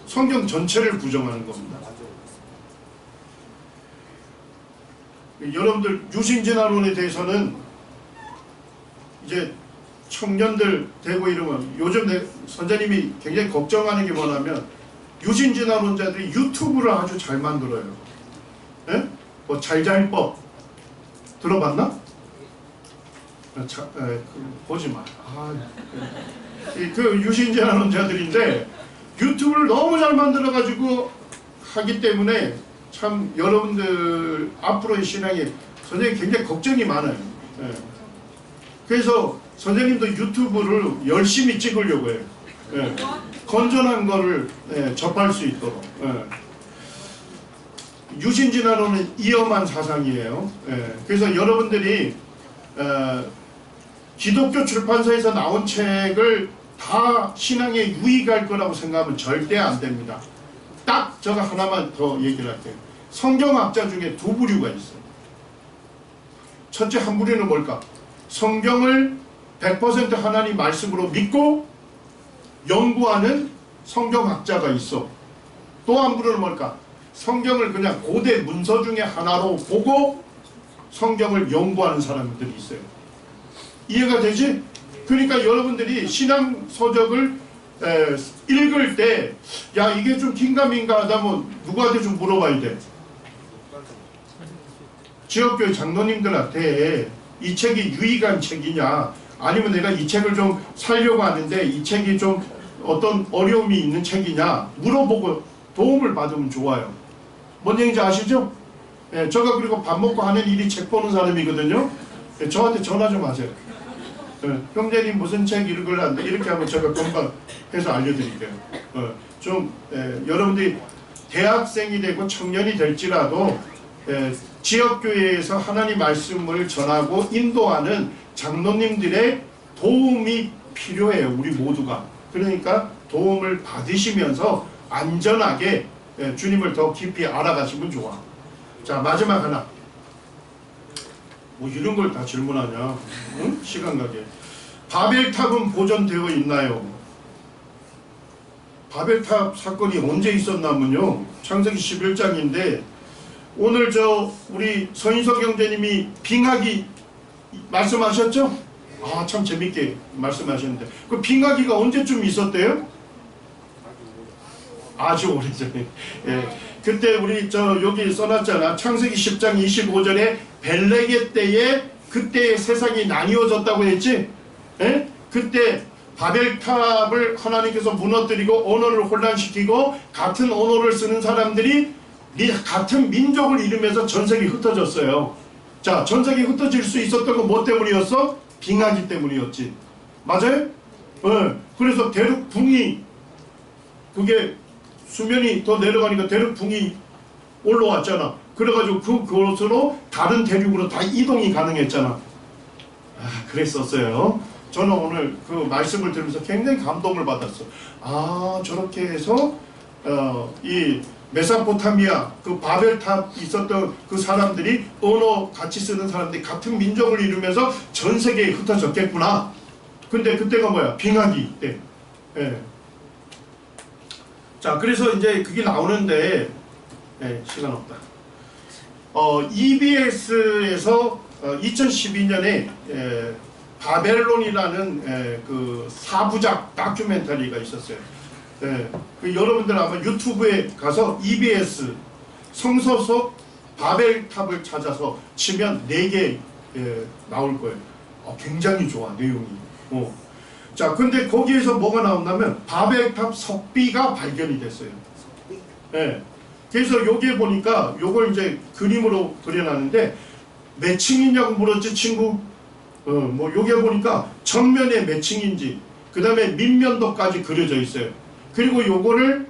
성경 전체를 부정하는 겁니다. 여러분들 유신진화론에 대해서는 이제 청년들 되고 이러면 요즘 선생님이 굉장히 걱정하는 게 뭐냐면 유신진화론자들이 유튜브를 아주 잘 만들어요. 예? 뭐 잘잘법 들어봤나? 보지 마. 그 유신진화론자들인데 유튜브를 너무 잘 만들어가지고 하기 때문에 참 여러분들 앞으로의 신앙에 선생님 굉장히 걱정이 많아요. 예. 그래서 선생님도 유튜브를 열심히 찍으려고 해요. 예. 건전한 거를 접할 수 있도록. 예. 유신진화론은 위험한 사상이에요. 예. 그래서 여러분들이 기독교 출판사에서 나온 책을 다 신앙에 유익할 거라고 생각하면 절대 안 됩니다. 딱 제가 하나만 더 얘기를 할게요. 성경학자 중에 두 부류가 있어요. 첫째 한 부류는 뭘까? 성경을 100% 하나님 말씀으로 믿고 연구하는 성경학자가 있어. 또 한 부류는 뭘까? 성경을 그냥 고대 문서 중에 하나로 보고 성경을 연구하는 사람들이 있어요. 이해가 되지? 그러니까 여러분들이 신앙 서적을 읽을 때 야 이게 좀 긴가민가 하다면 누구한테 좀 물어봐야 돼. 지역교회 장로님들한테 이 책이 유익한 책이냐 아니면 내가 이 책을 좀 살려고 하는데 이 책이 좀 어떤 어려움이 있는 책이냐 물어보고 도움을 받으면 좋아요. 뭔 얘기인지 아시죠? 제가 그리고 밥 먹고 하는 일이 책 보는 사람이거든요. 저한테 전화 좀 하세요. 형제님 무슨 책 읽으려는데 이렇게 하면 제가 금방 해서 알려드릴게요. 여러분들이 대학생이 되고 청년이 될지라도 지역교회에서 하나님 말씀을 전하고 인도하는 장로님들의 도움이 필요해요. 우리 모두가. 그러니까 도움을 받으시면서 안전하게 주님을 더 깊이 알아가시면 좋아. 자, 마지막 하나. 뭐 이런 걸 다 질문하냐? 응? 시간 가게. 바벨탑은 보존되어 있나요? 바벨탑 사건이 언제 있었냐면요. 창세기 11장인데 오늘 우리 서인석 형제님이 빙하기 말씀하셨죠? 아, 참 재밌게 말씀하셨는데 그 빙하기가 언제쯤 있었대요? 아주 오래전에. 예. 그때 우리 여기 써놨잖아. 창세기 10장 25절에 벨레게 때에 그때 세상이 나뉘어졌다고 했지? 예? 그때 바벨탑을 하나님께서 무너뜨리고 언어를 혼란시키고 같은 언어를 쓰는 사람들이 같은 민족을 이루면서 전세계 흩어졌어요. 자, 전세계 흩어질 수 있었던 건 뭐 때문이었어? 빙하기 때문이었지. 맞아요? 그래서 대륙붕이 그게 수면이 더 내려가니까 대륙붕이 올라왔잖아. 그래가지고 그곳으로 다른 대륙으로 다 이동이 가능했잖아. 그랬었어요. 저는 오늘 그 말씀을 들으면서 굉장히 감동을 받았어. 아, 저렇게 해서 이 메소포타미아 그 바벨탑 있었던 그 사람들이 언어 같이 쓰는 사람들이 같은 민족을 이루면서 전 세계에 흩어졌겠구나. 근데 그때가 뭐야? 빙하기 때. 예. 자, 그래서 이제 그게 나오는데 시간 없다. EBS에서 2012년에 바벨론이라는 그 4부작 다큐멘터리가 있었어요. 그 여러분들 아마 유튜브에 가서 EBS 성서 속 바벨탑을 찾아서 치면 4개 나올 거예요. 굉장히 좋아 내용이. 자, 근데 거기에서 뭐가 나온다면 바벨탑 석비가 발견이 됐어요. 그래서 여기에 보니까 요걸 이제 그림으로 그려놨는데 몇 층이냐고 물었지 친구? 뭐 여기에 보니까 정면에 몇 층인지 그 다음에 밑면도까지 그려져 있어요. 그리고 요거를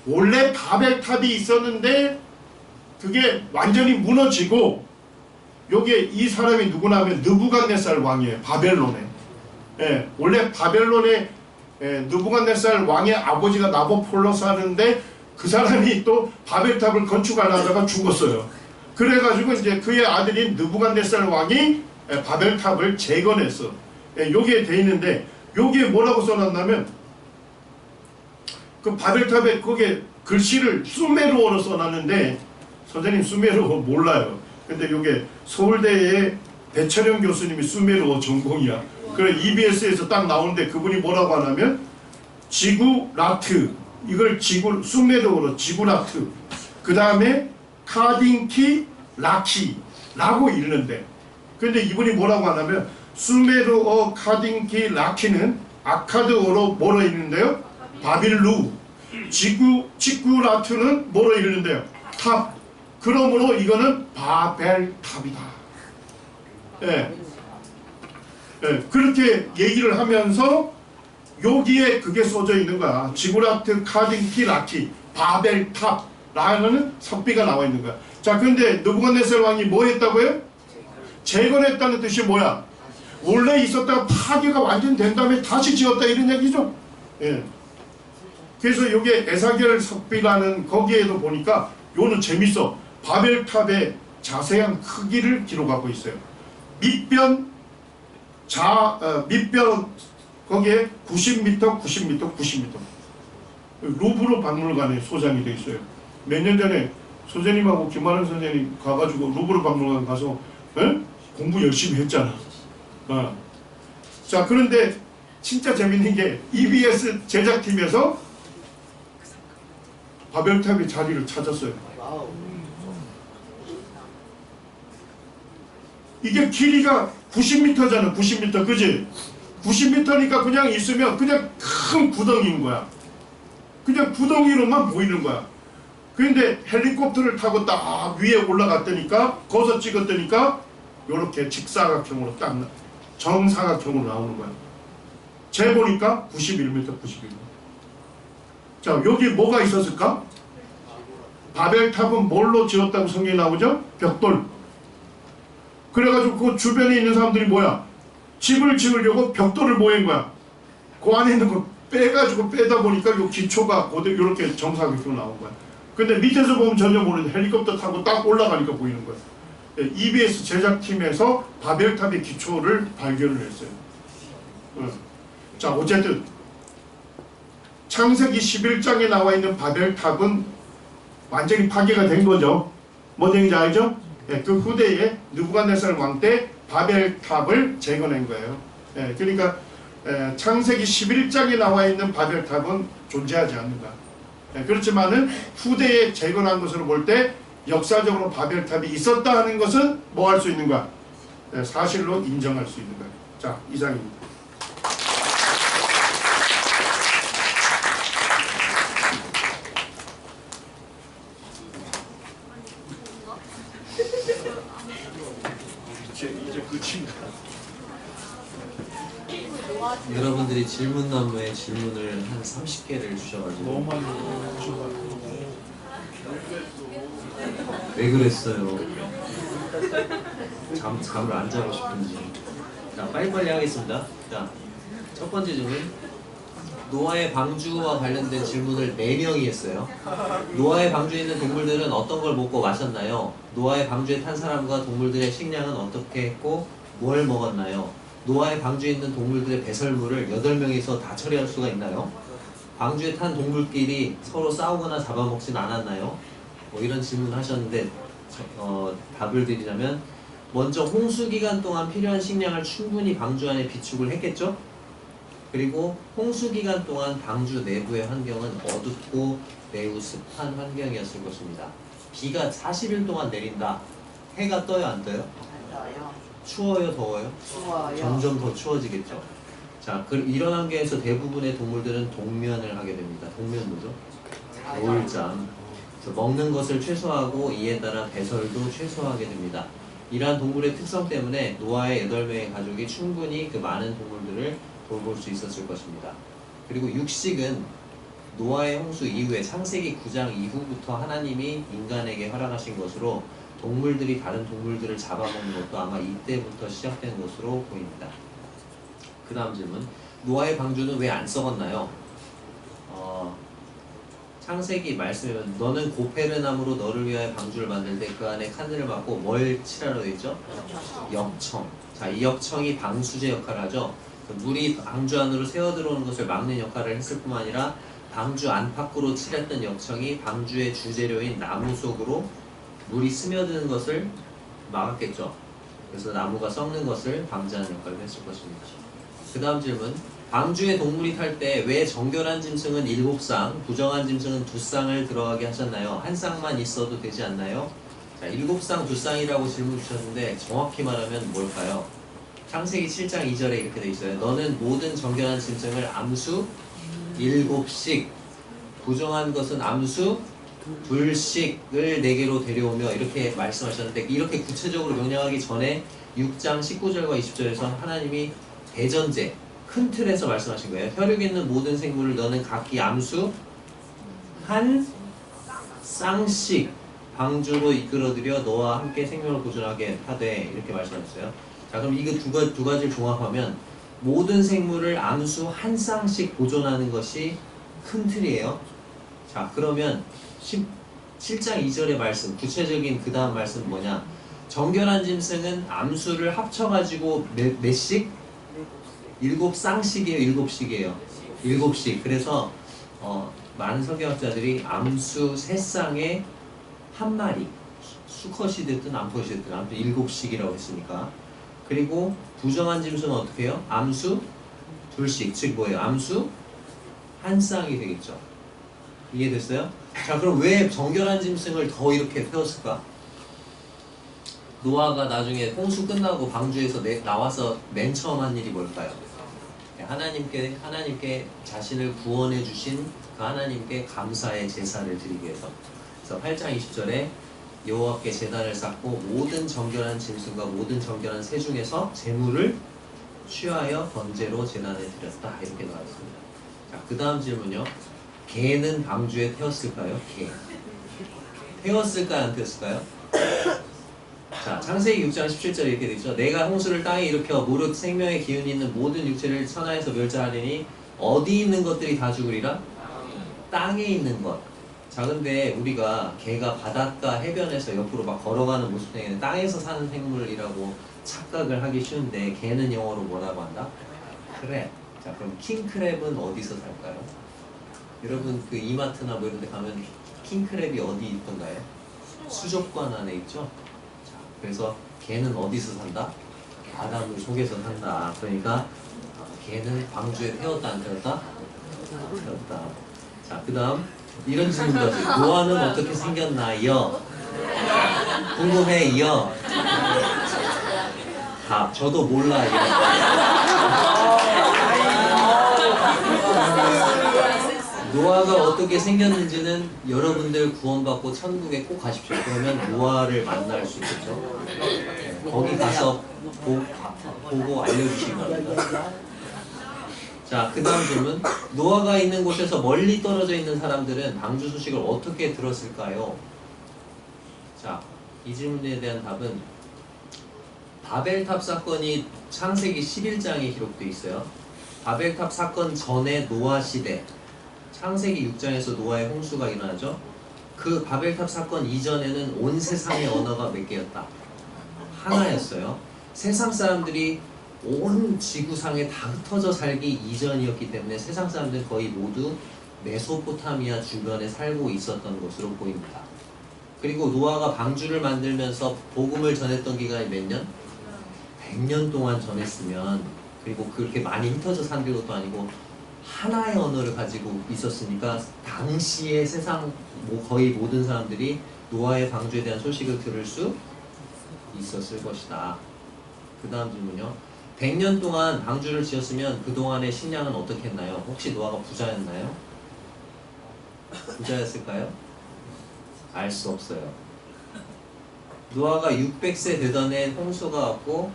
원래 바벨탑이 있었는데 그게 완전히 무너지고 요게 이 사람이 누구나 하면 느부갓네살 왕이에요. 바벨론에. 원래 바벨론의 느부갓네살 왕의 아버지가 나보폴로사인데 그 사람이 또 바벨탑을 건축하려다가 죽었어요. 그래가지고 이제 그의 아들인 느부갓네살 왕이 바벨탑을 재건했어. 여기에 돼 있는데 여기에 뭐라고 써놨냐면 그 바벨탑에 거기에 글씨를 수메르어로 써놨는데 선생님 수메르어 몰라요. 근데 이게 서울대의 배철영 교수님이 수메르어 전공이야. 그래 EBS에서 딱 나오는데 그분이 뭐라고 하냐면 지구라트, 이걸 수메르어로 지구라트, 그 다음에 카딩키 라키라고 읽는데, 근데 이분이 뭐라고 하냐면 수메르어 카딩키 라키는 아카드어로 뭐로 읽는데요? 바빌루. 지구라트는 뭐로 읽는데요? 탑. 그러므로 이거는 바벨탑이다. 그렇게 얘기를 하면서 여기에 그게 써져 있는 거야. 지구라트 카딩키 라키 바벨탑라는 석비가 나와 있는 거야. 자, 근데 느부갓네살 왕이 뭐 했다고요? 재건했다는 뜻이 뭐야? 원래 있었다가 파괴가 완전 된 다음에 다시 지었다 이런 얘기죠. 그래서 이게 에사겔 석비라는 거기에도 보니까 요는 재밌어. 바벨탑의 자세한 크기를 기록하고 있어요. 밑변 거기에 90m, 90m, 90m. 루브르 박물관에 소장이 돼 있어요. 몇 년 전에 선생님하고 김만원 선생님 가가지고 루브르 박물관 가서 공부 열심히 했잖아. 자, 그런데 진짜 재밌는 게 EBS 제작팀에서 바벨탑의 자리를 찾았어요. 이게 길이가 90m잖아. 90m, 그지? 90m니까 그냥 있으면 그냥 큰 구덩이인 거야. 그냥 구덩이로만 보이는 거야. 그런데 헬리콥터를 타고 딱 위에 올라갔더니까, 거기서 찍었더니까 요렇게 직사각형으로 딱 정사각형으로 나오는 거야. 재보니까 91m, 91m. 자, 여기 뭐가 있었을까? 바벨탑은 뭘로 지었다고 성경에 나오죠? 벽돌. 그래가지고 그 주변에 있는 사람들이 뭐야? 집을 지으려고 벽돌을 모인 거야. 그 안에 있는 거 빼가지고 빼다 보니까 요 기초가 이렇게 정사각형으로 나온 거야. 근데 밑에서 보면 전혀 모르는 헬리콥터 타고 딱 올라가니까 보이는 거야. EBS 제작팀에서 바벨탑의 기초를 발견을 했어요. 자, 어쨌든 창세기 11장에 나와 있는 바벨탑은 완전히 파괴가 된 거죠. 뭔 얘기인지 알죠? 그 후대에 느부갓네살 왕 때 바벨탑을 재건한 거예요. 그러니까 창세기 11장에 나와 있는 바벨탑은 존재하지 않는다. 그렇지만은 후대에 재건한 것으로 볼 때 역사적으로 바벨탑이 있었다 하는 것은 뭐 할 수 있는 거야? 사실로 인정할 수 있는 거야. 자, 이상입니다. 이제 끝인가? 여러분들이 질문나무에 질문을 한 30개를 주셔가지고 너무 많이 주셔가지고 왜 그랬어요? 잠을 안 자고 싶은지. 자, 빨리빨리 하겠습니다. 자, 첫 번째 질문. 노아의 방주와 관련된 질문을 4명이 했어요. 노아의 방주에 있는 동물들은 어떤 걸 먹고 마셨나요? 노아의 방주에 탄 사람과 동물들의 식량은 어떻게 했고 뭘 먹었나요? 노아의 방주에 있는 동물들의 배설물을 8명이서 다 처리할 수가 있나요? 방주에 탄 동물끼리 서로 싸우거나 잡아먹진 않았나요? 뭐 이런 질문을 하셨는데 답을 드리자면 먼저 홍수 기간 동안 필요한 식량을 충분히 방주 안에 비축을 했겠죠? 그리고 홍수 기간 동안 방주 내부의 환경은 어둡고 매우 습한 환경이었을 것입니다. 비가 40일 동안 내린다. 해가 떠요, 안 떠요? 추워요, 더워요? 좋아요. 점점 더 추워지겠죠. 자, 이런 환경에서 대부분의 동물들은 동면을 하게 됩니다. 동면 뭐죠? 노을잠. 그래서 먹는 것을 최소화하고 이에 따라 배설도 최소화하게 됩니다. 이러한 동물의 특성 때문에 노아의 8명의 가족이 충분히 그 많은 동물들을 돌볼 수 있었을 것입니다. 그리고 육식은 노아의 홍수 이후에 창세기 9장 이후부터 하나님이 인간에게 허락하신 것으로 동물들이 다른 동물들을 잡아먹는 것도 아마 이때부터 시작된 것으로 보입니다. 그 다음 질문. 노아의 방주는 왜 안 썩었나요? 창세기 말씀에 보면 너는 고페르나무로 너를 위하여 방주를 만들 때 그 안에 칸을 막고 뭘 칠하려 했죠? 역청. 자, 이 역청이 방수제 역할을 하죠. 물이 방주 안으로 새어 들어오는 것을 막는 역할을 했을 뿐만 아니라 방주 안팎으로 칠했던 역청이 방주의 주재료인 나무 속으로 물이 스며드는 것을 막았겠죠. 그래서 나무가 썩는 것을 방지하는 역할을 했을 것입니다. 그 다음 질문. 방주에 동물이 탈 때 왜 정결한 짐승은 7쌍, 부정한 짐승은 2쌍을 들어가게 하셨나요? 한 쌍만 있어도 되지 않나요? 자, 7쌍, 2쌍이라고 질문 주셨는데 정확히 말하면 뭘까요? 창세기 7장 2절에 이렇게 돼 있어요. 너는 모든 정결한 짐승을 암수 7씩, 부정한 것은 암수 2씩을 내게로 데려오며 이렇게 말씀하셨는데, 이렇게 구체적으로 명령하기 전에 6장 19절과 20절에서 하나님이 대전제, 큰 틀에서 말씀하신 거예요. 혈육 있는 모든 생물을 너는 각기 암수 한 쌍씩 방주로 이끌어들여 너와 함께 생명을 보존하게 하되, 이렇게 말씀하셨어요. 자, 그럼 이거 두 가지를 종합하면 모든 생물을 암수 한 쌍씩 보존하는 것이 큰 틀이에요. 자, 그러면 7장 2절의 말씀, 구체적인 그 다음 말씀은 뭐냐? 정결한 짐승은 암수를 합쳐가지고 몇 씩? 7쌍씩이에요, 7씩이에요. 7씩. 그래서 많은 성경학자들이 암수 3쌍에 한 마리, 수컷이 됐든 암컷이 됐든 아무튼 7씩이라고 했으니까. 그리고 부정한 짐승은 어떻게 해요? 암수 2씩. 즉 뭐예요? 암수 한 쌍이 되겠죠. 이해됐어요? 자, 그럼 왜 정결한 짐승을 더 이렇게 태웠을까? 노아가 나중에 홍수 끝나고 방주에서 나와서 맨 처음 한 일이 뭘까요? 하나님께 자신을 구원해 주신 그 하나님께 감사의 제사를 드리기 위해서. 그래서 8장 20절에 여호와께 제단을 쌓고 모든 정결한 짐승과 모든 정결한 새 중에서 제물을 취하여 번제로 제단에 드렸다, 이렇게 나왔습니다. 자, 그 다음 질문요. 개는 방주에 태웠을까요? 개. 태웠을까요? 안 태웠을까요? 자, 창세기 6장 17절에 이렇게 되죠. 내가 홍수를 땅에 일으켜 무릇 생명의 기운이 있는 모든 육체를 천하에서 멸절하리니 어디 있는 것들이 다 죽으리라? 땅에 있는 것. 자, 근데 우리가 개가 바닷가 해변에서 옆으로 막 걸어가는 모습 중에는 땅에서 사는 생물이라고 착각을 하기 쉬운데, 개는 영어로 뭐라고 한다? 크랩. 자, 그럼 킹크랩은 어디서 살까요? 여러분 그 이마트나 뭐 이런 데 가면 킹크랩이 어디 있던가요? 수족관 안에 있죠? 자, 그래서 개는 어디서 산다? 바닷물 속에서 산다. 그러니까 개는 방주에 태웠다, 안 태웠다? 태웠다. 자, 그 다음 이런 질문까지. 노아는 어떻게 생겼나요? 궁금해요. 답, 저도 몰라요. 노아가 어떻게 생겼는지는 여러분들 구원받고 천국에 꼭 가십시오. 그러면 노아를 만날 수 있겠죠. 네, 거기 가서 보고 알려주시기 바랍니다. 자, 그 다음 질문. 노아가 있는 곳에서 멀리 떨어져 있는 사람들은 방주 소식을 어떻게 들었을까요? 자, 이 질문에 대한 답은 바벨탑 사건이 창세기 11장에 기록되어 있어요. 바벨탑 사건 전에 노아 시대, 창세기 6장에서 노아의 홍수가 일어나죠. 그 바벨탑 사건 이전에는 온 세상의 언어가 몇 개였다? 하나였어요. 세상 사람들이 온 지구상에 다 흩어져 살기 이전이었기 때문에 세상 사람들은 거의 모두 메소포타미아 주변에 살고 있었던 것으로 보입니다. 그리고 노아가 방주를 만들면서 복음을 전했던 기간이 몇 년? 100년 동안 전했으면, 그리고 그렇게 많이 흩어져 산 것도 아니고 하나의 언어를 가지고 있었으니까 당시의 세상 거의 모든 사람들이 노아의 방주에 대한 소식을 들을 수 있었을 것이다. 그 다음 질문요. 100년 동안 방주를 지었으면 그동안의 식량은 어떻게 했나요? 혹시 노아가 부자였나요? 부자였을까요? 알 수 없어요. 노아가 600세 되던 해 홍수가 왔고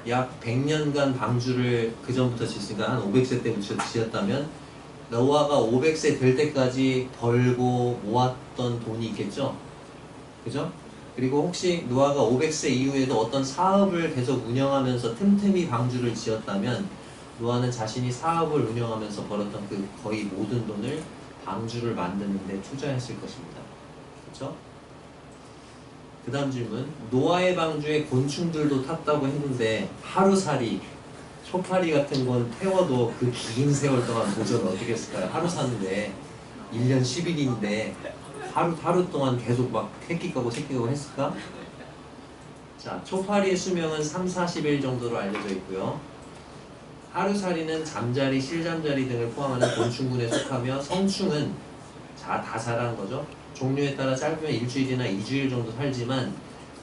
약 100년간 방주를 그 전부터 짓으니까 한 500세 때부터 지었다면 노아가 500세 될 때까지 벌고 모았던 돈이 있겠죠? 그죠? 그리고 혹시 노아가 500세 이후에도 어떤 사업을 계속 운영하면서 틈틈이 방주를 지었다면 노아는 자신이 사업을 운영하면서 벌었던 그 거의 모든 돈을 방주를 만드는 데 투자했을 것입니다. 그렇죠? 그 다음 질문. 노아의 방주에 곤충들도 탔다고 했는데 하루살이, 초파리 같은 건 태워도 그 긴 세월 동안 도저히 어떻게 했을까요? 하루 사는데 1년 10일인데 하루 동안 계속 막 새끼 까고 새끼 까고 했을까? 자, 초파리의 수명은 3-40일 정도로 알려져 있고요. 하루살이는 잠자리, 실잠자리 등을 포함하는 곤충군에 속하며 성충은 다 자란 거죠. 종류에 따라 짧으면 일주일이나 2주일 정도 살지만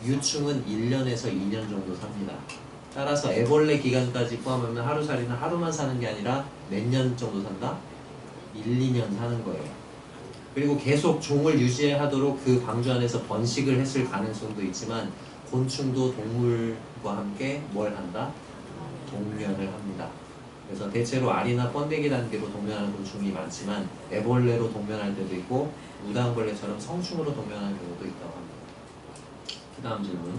유충은 1년에서 2년 정도 삽니다. 따라서 애벌레 기간까지 포함하면 하루살이는 하루만 사는 게 아니라 몇 년 정도 산다? 1-2년 사는 거예요. 그리고 계속 종을 유지하도록 그 방주 안에서 번식을 했을 가능성도 있지만 곤충도 동물과 함께 뭘 한다? 동면을 합니다. 그래서 대체로 알이나 번데기 단계로 동면하는 곤충이 많지만 애벌레로 동면할 때도 있고 무당벌레처럼 성충으로 동면하는 경우도 있다고 합니다. 그 다음 질문.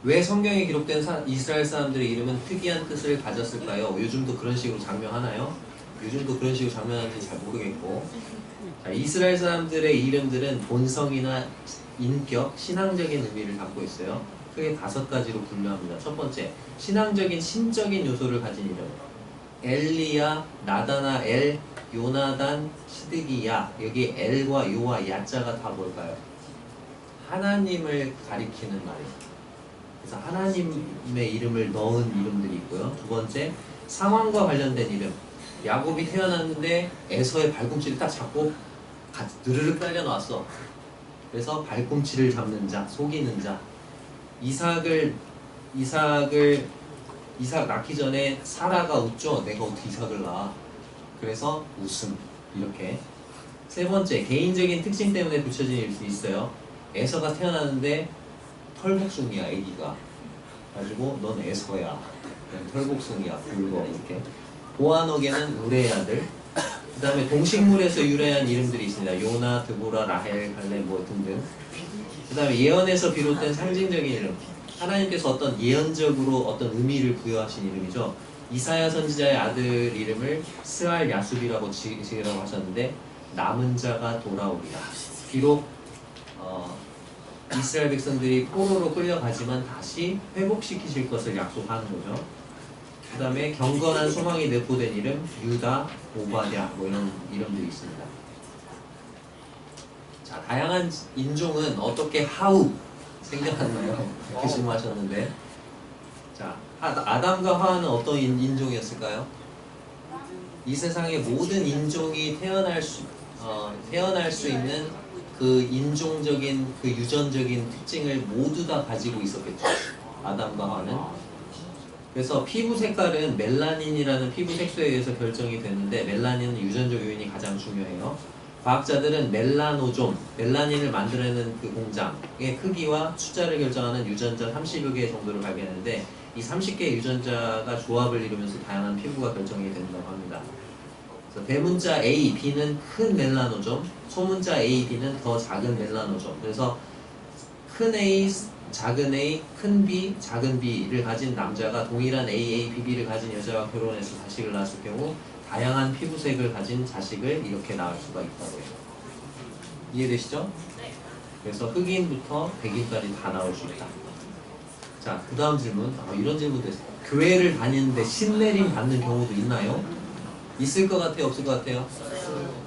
왜 성경에 기록된 이스라엘 사람들의 이름은 특이한 뜻을 가졌을까요? 요즘도 그런 식으로 장명하나요? 요즘도 그런 식으로 장명하는지 잘 모르겠고. 자, 이스라엘 사람들의 이름들은 본성이나 인격, 신앙적인 의미를 담고 있어요. 크게 5가지로 분류합니다. 첫 번째, 신앙적인 신적인 요소를 가진 이름. 엘리야, 나다나엘, 요나단, 시드기야. 여기 엘과 요와 야자가 다 뭘까요? 하나님을 가리키는 말이에요. 그래서 하나님의 이름을 넣은 이름들이 있고요. 두 번째, 상황과 관련된 이름. 야곱이 태어났는데 에서의 발꿈치를 딱 잡고 느르륵 딸려 나왔어. 그래서 발꿈치를 잡는 자, 속이는 자. 이삭 낳기 전에 사라가 웃죠. 내가 어떻게 이삭을 낳아? 그래서 웃음. 이렇게. 세 번째, 개인적인 특징 때문에 붙여진 일 수 있어요. 에서가 태어났는데 털복숭이야, 애기가. 가지고 넌 에서야. 털복숭이야, 굵어. 이렇게. 보아너게는 우레의 아들. 그 다음에 동식물에서 유래한 이름들이 있습니다. 요나, 드보라, 라헬, 갈렙 뭐 등등. 그 다음에 예언에서 비롯된 상징적인 이름. 하나님께서 어떤 예언적으로 어떤 의미를 부여하신 이름이죠. 이사야 선지자의 아들 이름을 스알 야숲이라고 지으라고 하셨는데 남은 자가 돌아오리라. 비록 이스라엘 백성들이 포로로 끌려가지만 다시 회복시키실 것을 약속하는 거죠. 그 다음에 경건한 소망이 내포된 이름 유다, 오바댜 뭐 이런 이름들이 있습니다. 자, 다양한 인종은 어떻게 하우 생겨났나요? 이렇게 질문하셨는데, 자, 아담과 하와는 어떤 인종이었을까요? 이 세상의 모든 인종이 태어날 수 있는 그 인종적인 그 유전적인 특징을 모두 다 가지고 있었겠죠. 아담과 하와는. 그래서 피부 색깔은 멜라닌이라는 피부 색소에 의해서 결정이 되는데 멜라닌은 유전적 요인이 가장 중요해요. 과학자들은 멜라닌을 만들어내는 그 공장의 크기와 숫자를 결정하는 유전자 30여 개 정도를 발견했는데 이 30개의 유전자가 조합을 이루면서 다양한 피부가 결정이 된다고 합니다. 그래서 대문자 A, B는 큰 멜라노점, 소문자 A, B는 더 작은 멜라노점. 그래서 큰 A, 작은 A, 큰 B, 작은 B를 가진 남자가 동일한 AA, BB를 가진 여자와 결혼해서 자식을 낳았을 경우 다양한 피부색을 가진 자식을 이렇게 낳을 수가 있다고 해요. 이해되시죠? 네. 그래서 흑인부터 백인까지 다 나올 수 있다. 자, 그 다음 질문. 이런 질문도 있어요. 교회를 다니는데 신내림 받는 경우도 있나요? 있을 것 같아요? 없을 것 같아요?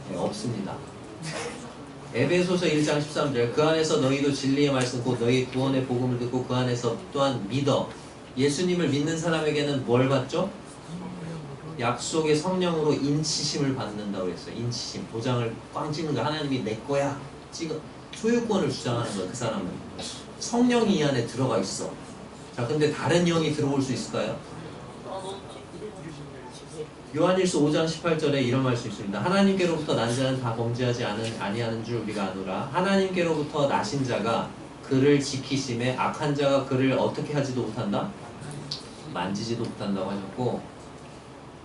네, 없습니다. 에베소서 1장 13절 그 안에서 너희도 진리의 말씀 곧 너희 구원의 복음을 듣고 그 안에서 또한 믿어. 예수님을 믿는 사람에게는 뭘 받죠? 약속의 성령으로 인치심을 받는다고 했어요. 인치심. 도장을 꽝 찍는 거. 하나님이 내 거야. 소유권을 주장하는 거야. 그 사람은. 성령이 이 안에 들어가 있어. 자, 근데 다른 영이 들어올 수 있을까요? 요한일서 5장 18절에 이런 말씀이 있습니다. 하나님께로부터 난 자는 다 범죄하지 아니하는 줄 우리가 아노라. 하나님께로부터 나신 자가 그를 지키심에 악한 자가 그를 어떻게 하지도 못한다? 만지지도 못한다고 하셨고,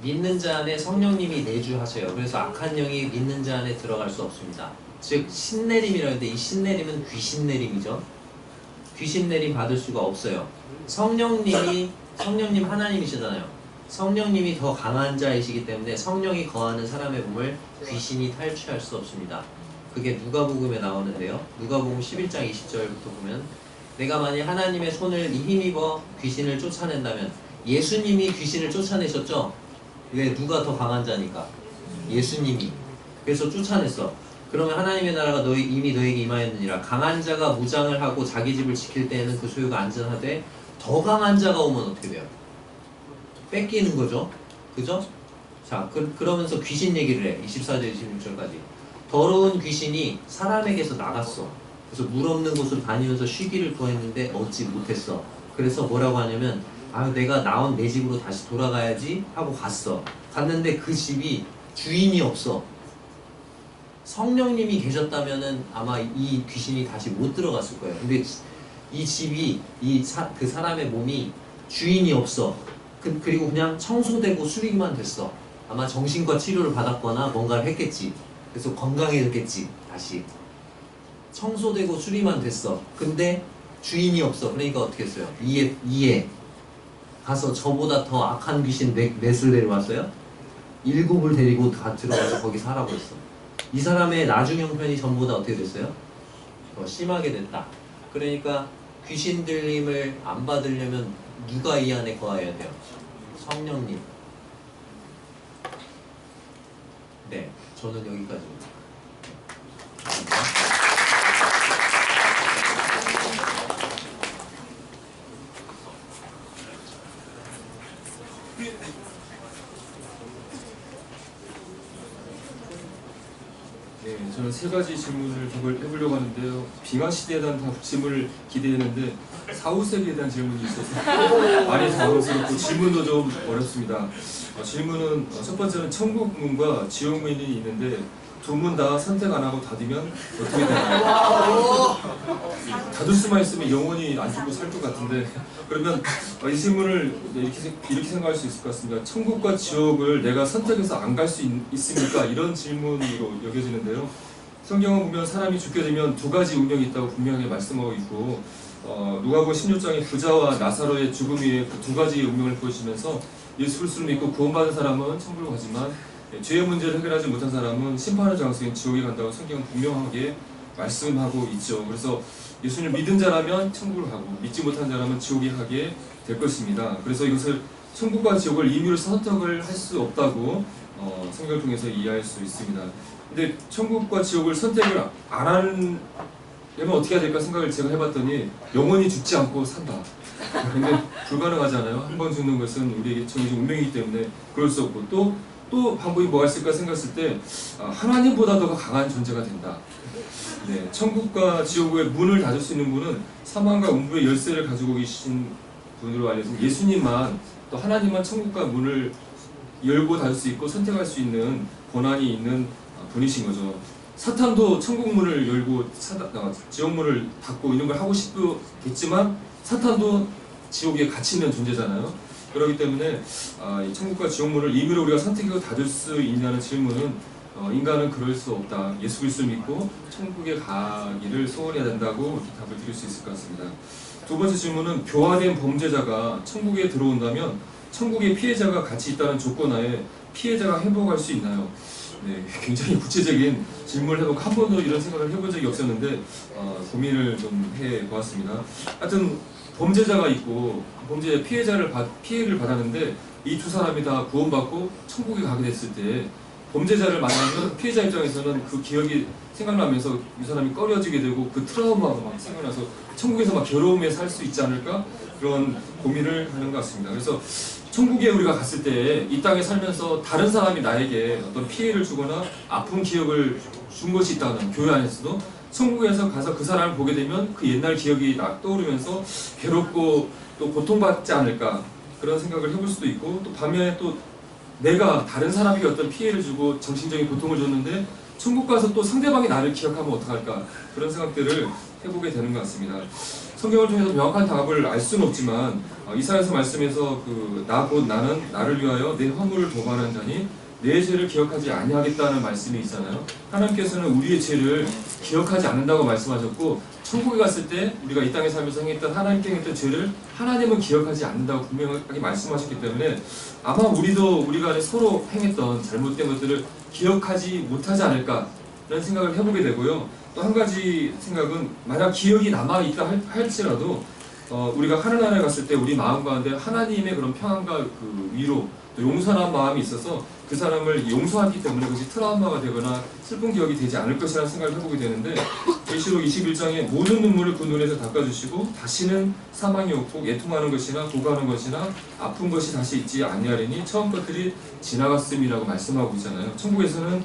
믿는 자 안에 성령님이 내주하셔요. 그래서 악한 영이 믿는 자 안에 들어갈 수 없습니다. 즉 신내림이라고 하는데 이 신내림은 귀신내림이죠. 귀신내림 받을 수가 없어요. 성령님 하나님이시잖아요. 성령님이 더 강한 자이시기 때문에 성령이 거하는 사람의 몸을 귀신이 탈취할 수 없습니다. 그게 누가복음에 나오는데요. 누가복음 11장 20절부터 보면 내가 만일 하나님의 손을 힘입어 귀신을 쫓아낸다면, 예수님이 귀신을 쫓아내셨죠? 왜? 누가 더 강한 자니까? 예수님이. 그래서 쫓아냈어. 그러면 하나님의 나라가 이미 너에게 임하였느니라. 강한 자가 무장을 하고 자기 집을 지킬 때에는 그 소유가 안전하되 더 강한 자가 오면 어떻게 돼요? 뺏기는 거죠. 그죠? 자, 그러면서 귀신 얘기를 해. 24절, 26절까지. 더러운 귀신이 사람에게서 나갔어. 그래서 물 없는 곳으로 다니면서 쉬기를 구했는데 얻지 못했어. 그래서 뭐라고 하냐면, 내가 나온 내 집으로 다시 돌아가야지 하고 갔어. 갔는데 그 집이 주인이 없어. 성령님이 계셨다면은 아마 이 귀신이 다시 못 들어갔을 거예요. 근데 이 집이, 그 사람의 몸이 주인이 없어. 그리고 그냥 청소되고 수리만 됐어. 아마 정신과 치료를 받았거나 뭔가를 했겠지. 그래서 건강해졌겠지. 다시 청소되고 수리만 됐어. 근데 주인이 없어. 그러니까 어떻게 했어요? 이에 가서 저보다 더 악한 귀신 넷을 데려왔어요. 7을 데리고 다 들어가서 거기 살라고 했어. 이 사람의 나중 형편이 전보다 어떻게 됐어요? 더 심하게 됐다. 그러니까 귀신 들림을 안 받으려면 누가 이 안에 거해야 돼요? 성령님. 네, 저는 여기까지입니다. 네, 저는 세 가지 질문을 해보려고 하는데요. 빙하 시대에 대한 답심을 기대했는데 사후세계에 대한 질문이 있어서 많이 당황스럽고 질문도 좀 어렵습니다. 질문은 첫 번째는 천국문과 지옥문이 있는데 두 문 다 선택 안 하고 닫으면 어떻게 되나요? 닫을 수만 있으면 영원히 안 죽고 살 것 같은데, 그러면 이 질문을 이렇게 생각할 수 있을 것 같습니다. 천국과 지옥을 내가 선택해서 안 갈 수 있습니까? 이런 질문으로 여겨지는데요. 성경은 보면 사람이 죽게 되면 두 가지 운명이 있다고 분명히 말씀하고 있고, 누가복음 16장에 부자와 나사로의 죽음 위에 그 두 가지 운명을 보여주시면서 예수 그리스도를 믿고 구원받은 사람은 천국을 가지만 죄의 문제를 해결하지 못한 사람은 심판의 장소인 지옥에 간다고 성경은 분명하게 말씀하고 있죠. 그래서 예수님을 믿은 자라면 천국을 가고 믿지 못한 자라면 지옥에 가게 될 것입니다. 그래서 이것을 천국과 지옥을 임의로 선택을 할 수 없다고 성경을 통해서 이해할 수 있습니다. 근데 천국과 지옥을 선택을 안 하려면 어떻게 해야 될까 생각을 제가 해봤더니 영원히 죽지 않고 산다. 근데 불가능하잖아요. 한 번 죽는 것은 우리에게 정해진 운명이기 때문에 그럴 수 없고, 또 방법이 뭐가 있을까 생각했을 때 하나님보다 더 강한 존재가 된다. 네, 천국과 지옥의 문을 닫을 수 있는 분은 사망과 음부의 열쇠를 가지고 계신 분으로 알려진 예수님만, 또 하나님만 천국과 문을 열고 닫을 수 있고 선택할 수 있는 권한이 있는 분이신 거죠. 사탄도 천국 문을 열고 지옥 문을 닫고 이런 걸 하고 싶겠지만 사탄도 지옥에 갇혀 있는 존재잖아요. 그렇기 때문에 이 천국과 지옥 문을 임의로 우리가 선택하고 닫을 수 있냐는 질문은 인간은 그럴 수 없다. 예수 그리스도를 믿고 천국에 가기를 소원해야 된다고 답을 드릴 수 있을 것 같습니다. 두 번째 질문은 교화된 범죄자가 천국에 들어온다면 천국의 피해자가 같이 있다는 조건하에 피해자가 회복할 수 있나요? 네, 굉장히 구체적인 질문을 해보고 한 번도 이런 생각을 해본 적이 없었는데 고민을 좀 해보았습니다. 하여튼 범죄자가 있고 범죄 피해를 받았는데 이 두 사람이 다 구원받고 천국에 가게 됐을 때 범죄자를 만나면 피해자 입장에서는 그 기억이 생각나면서 이 사람이 꺼려지게 되고 그 트라우마가 막 생각나서 천국에서 막 괴로움에 살 수 있지 않을까 그런 고민을 하는 것 같습니다. 그래서 천국에 우리가 갔을 때 이 땅에 살면서 다른 사람이 나에게 어떤 피해를 주거나 아픈 기억을 준 것이 있다면 교회 안에서도 천국에서 가서 그 사람을 보게 되면 그 옛날 기억이 떠오르면서 괴롭고 또 고통받지 않을까 그런 생각을 해볼 수도 있고 또 반면에 또 내가 다른 사람에게 어떤 피해를 주고 정신적인 고통을 줬는데 천국 가서 또 상대방이 나를 기억하면 어떡할까 그런 생각들을 해보게 되는 것 같습니다. 성경을 통해서 명확한 답을 알 수는 없지만 이사야서 말씀에서 나 곧 나는 나를 위하여 내 허물을 도말한 자니 내 죄를 기억하지 아니하겠다는 말씀이 있잖아요. 하나님께서는 우리의 죄를 기억하지 않는다고 말씀하셨고 천국에 갔을 때 우리가 이 땅에 살면서 행했던 하나님께 행했던 죄를 하나님은 기억하지 않는다고 분명하게 말씀하셨기 때문에 아마 우리가 안에 서로 행했던 잘못된 것들을 기억하지 못하지 않을까라는 생각을 해보게 되고요. 또 한 가지 생각은 만약 기억이 남아있다 할지라도 우리가 하늘나라에 갔을 때 우리 마음 가운데 하나님의 그런 평안과 그 위로 또 용서하는 마음이 있어서 그 사람을 용서하기 때문에 그것이 트라우마가 되거나 슬픈 기억이 되지 않을 것이라는 생각을 해보게 되는데 계시록 21장에 모든 눈물을 그 눈에서 닦아주시고 다시는 사망이 없고 애통하는 것이나 고가는 것이나 아픈 것이 다시 있지 아니하리니 처음 것들이 지나갔음이라고 말씀하고 있잖아요. 천국에서는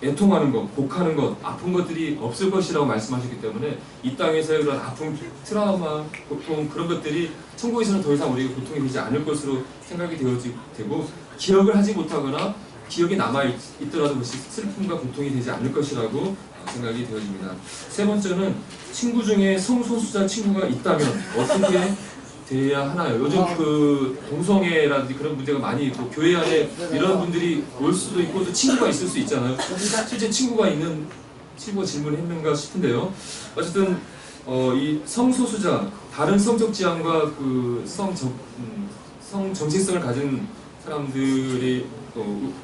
애통하는 것, 곡하는 것, 아픈 것들이 없을 것이라고 말씀하셨기 때문에 이 땅에서의 그런 아픔, 트라우마, 고통 그런 것들이 천국에서는 더 이상 우리에게 고통이 되지 않을 것으로 생각이 되고 기억을 하지 못하거나 기억이 남아있더라도 그것이 슬픔과 고통이 되지 않을 것이라고 생각이 되어집니다. 세 번째는 친구 중에 성소수자 친구가 있다면 어떻게 돼야 하나요? 요즘 그 동성애라든지 그런 문제가 많이 있고 교회 안에 이런 분들이 올 수도 있고 또 친구가 있을 수 있잖아요. 실제 친구가 질문했는가 싶은데요. 어쨌든 이 성소수자, 다른 성적 지향과 그 성 정체성을 가진 사람들이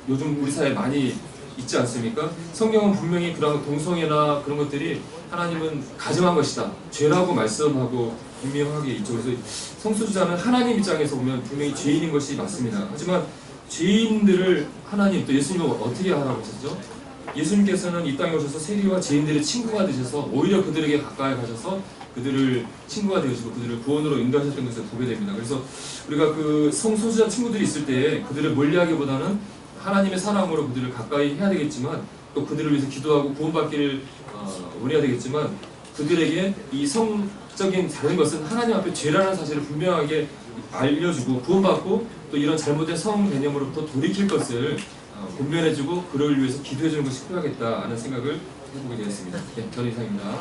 요즘 우리 사회에 많이 있지 않습니까? 성경은 분명히 그런 동성애나 그런 것들이 하나님은 가증한 것이다, 죄라고 말씀하고 분명하게 있죠. 그래서 성소수자는 하나님 입장에서 보면 분명히 죄인인 것이 맞습니다. 하지만 죄인들을 하나님 또 예수님은 어떻게 하라고 하셨죠? 예수님께서는 이 땅에 오셔서 세리와 죄인들의 친구가 되셔서 오히려 그들에게 가까이 가셔서 그들을 친구가 되어주고 그들을 구원으로 인도하셨던 것을 보게 됩니다. 그래서 우리가 그 성소수자 친구들이 있을 때 그들을 멀리하기보다는 하나님의 사랑으로 그들을 가까이 해야 되겠지만 또 그들을 위해서 기도하고 구원받기를 원해야 되겠지만 그들에게 이 성적인 다른 것은 하나님 앞에 죄라는 사실을 분명하게 알려주고 구원받고 또 이런 잘못된 성 개념으로부터 돌이킬 것을 권면해주고 그를 위해서 기도해주는 것이 필요하겠다는 생각을 해보게 되었습니다. 네, 저는 이상입니다.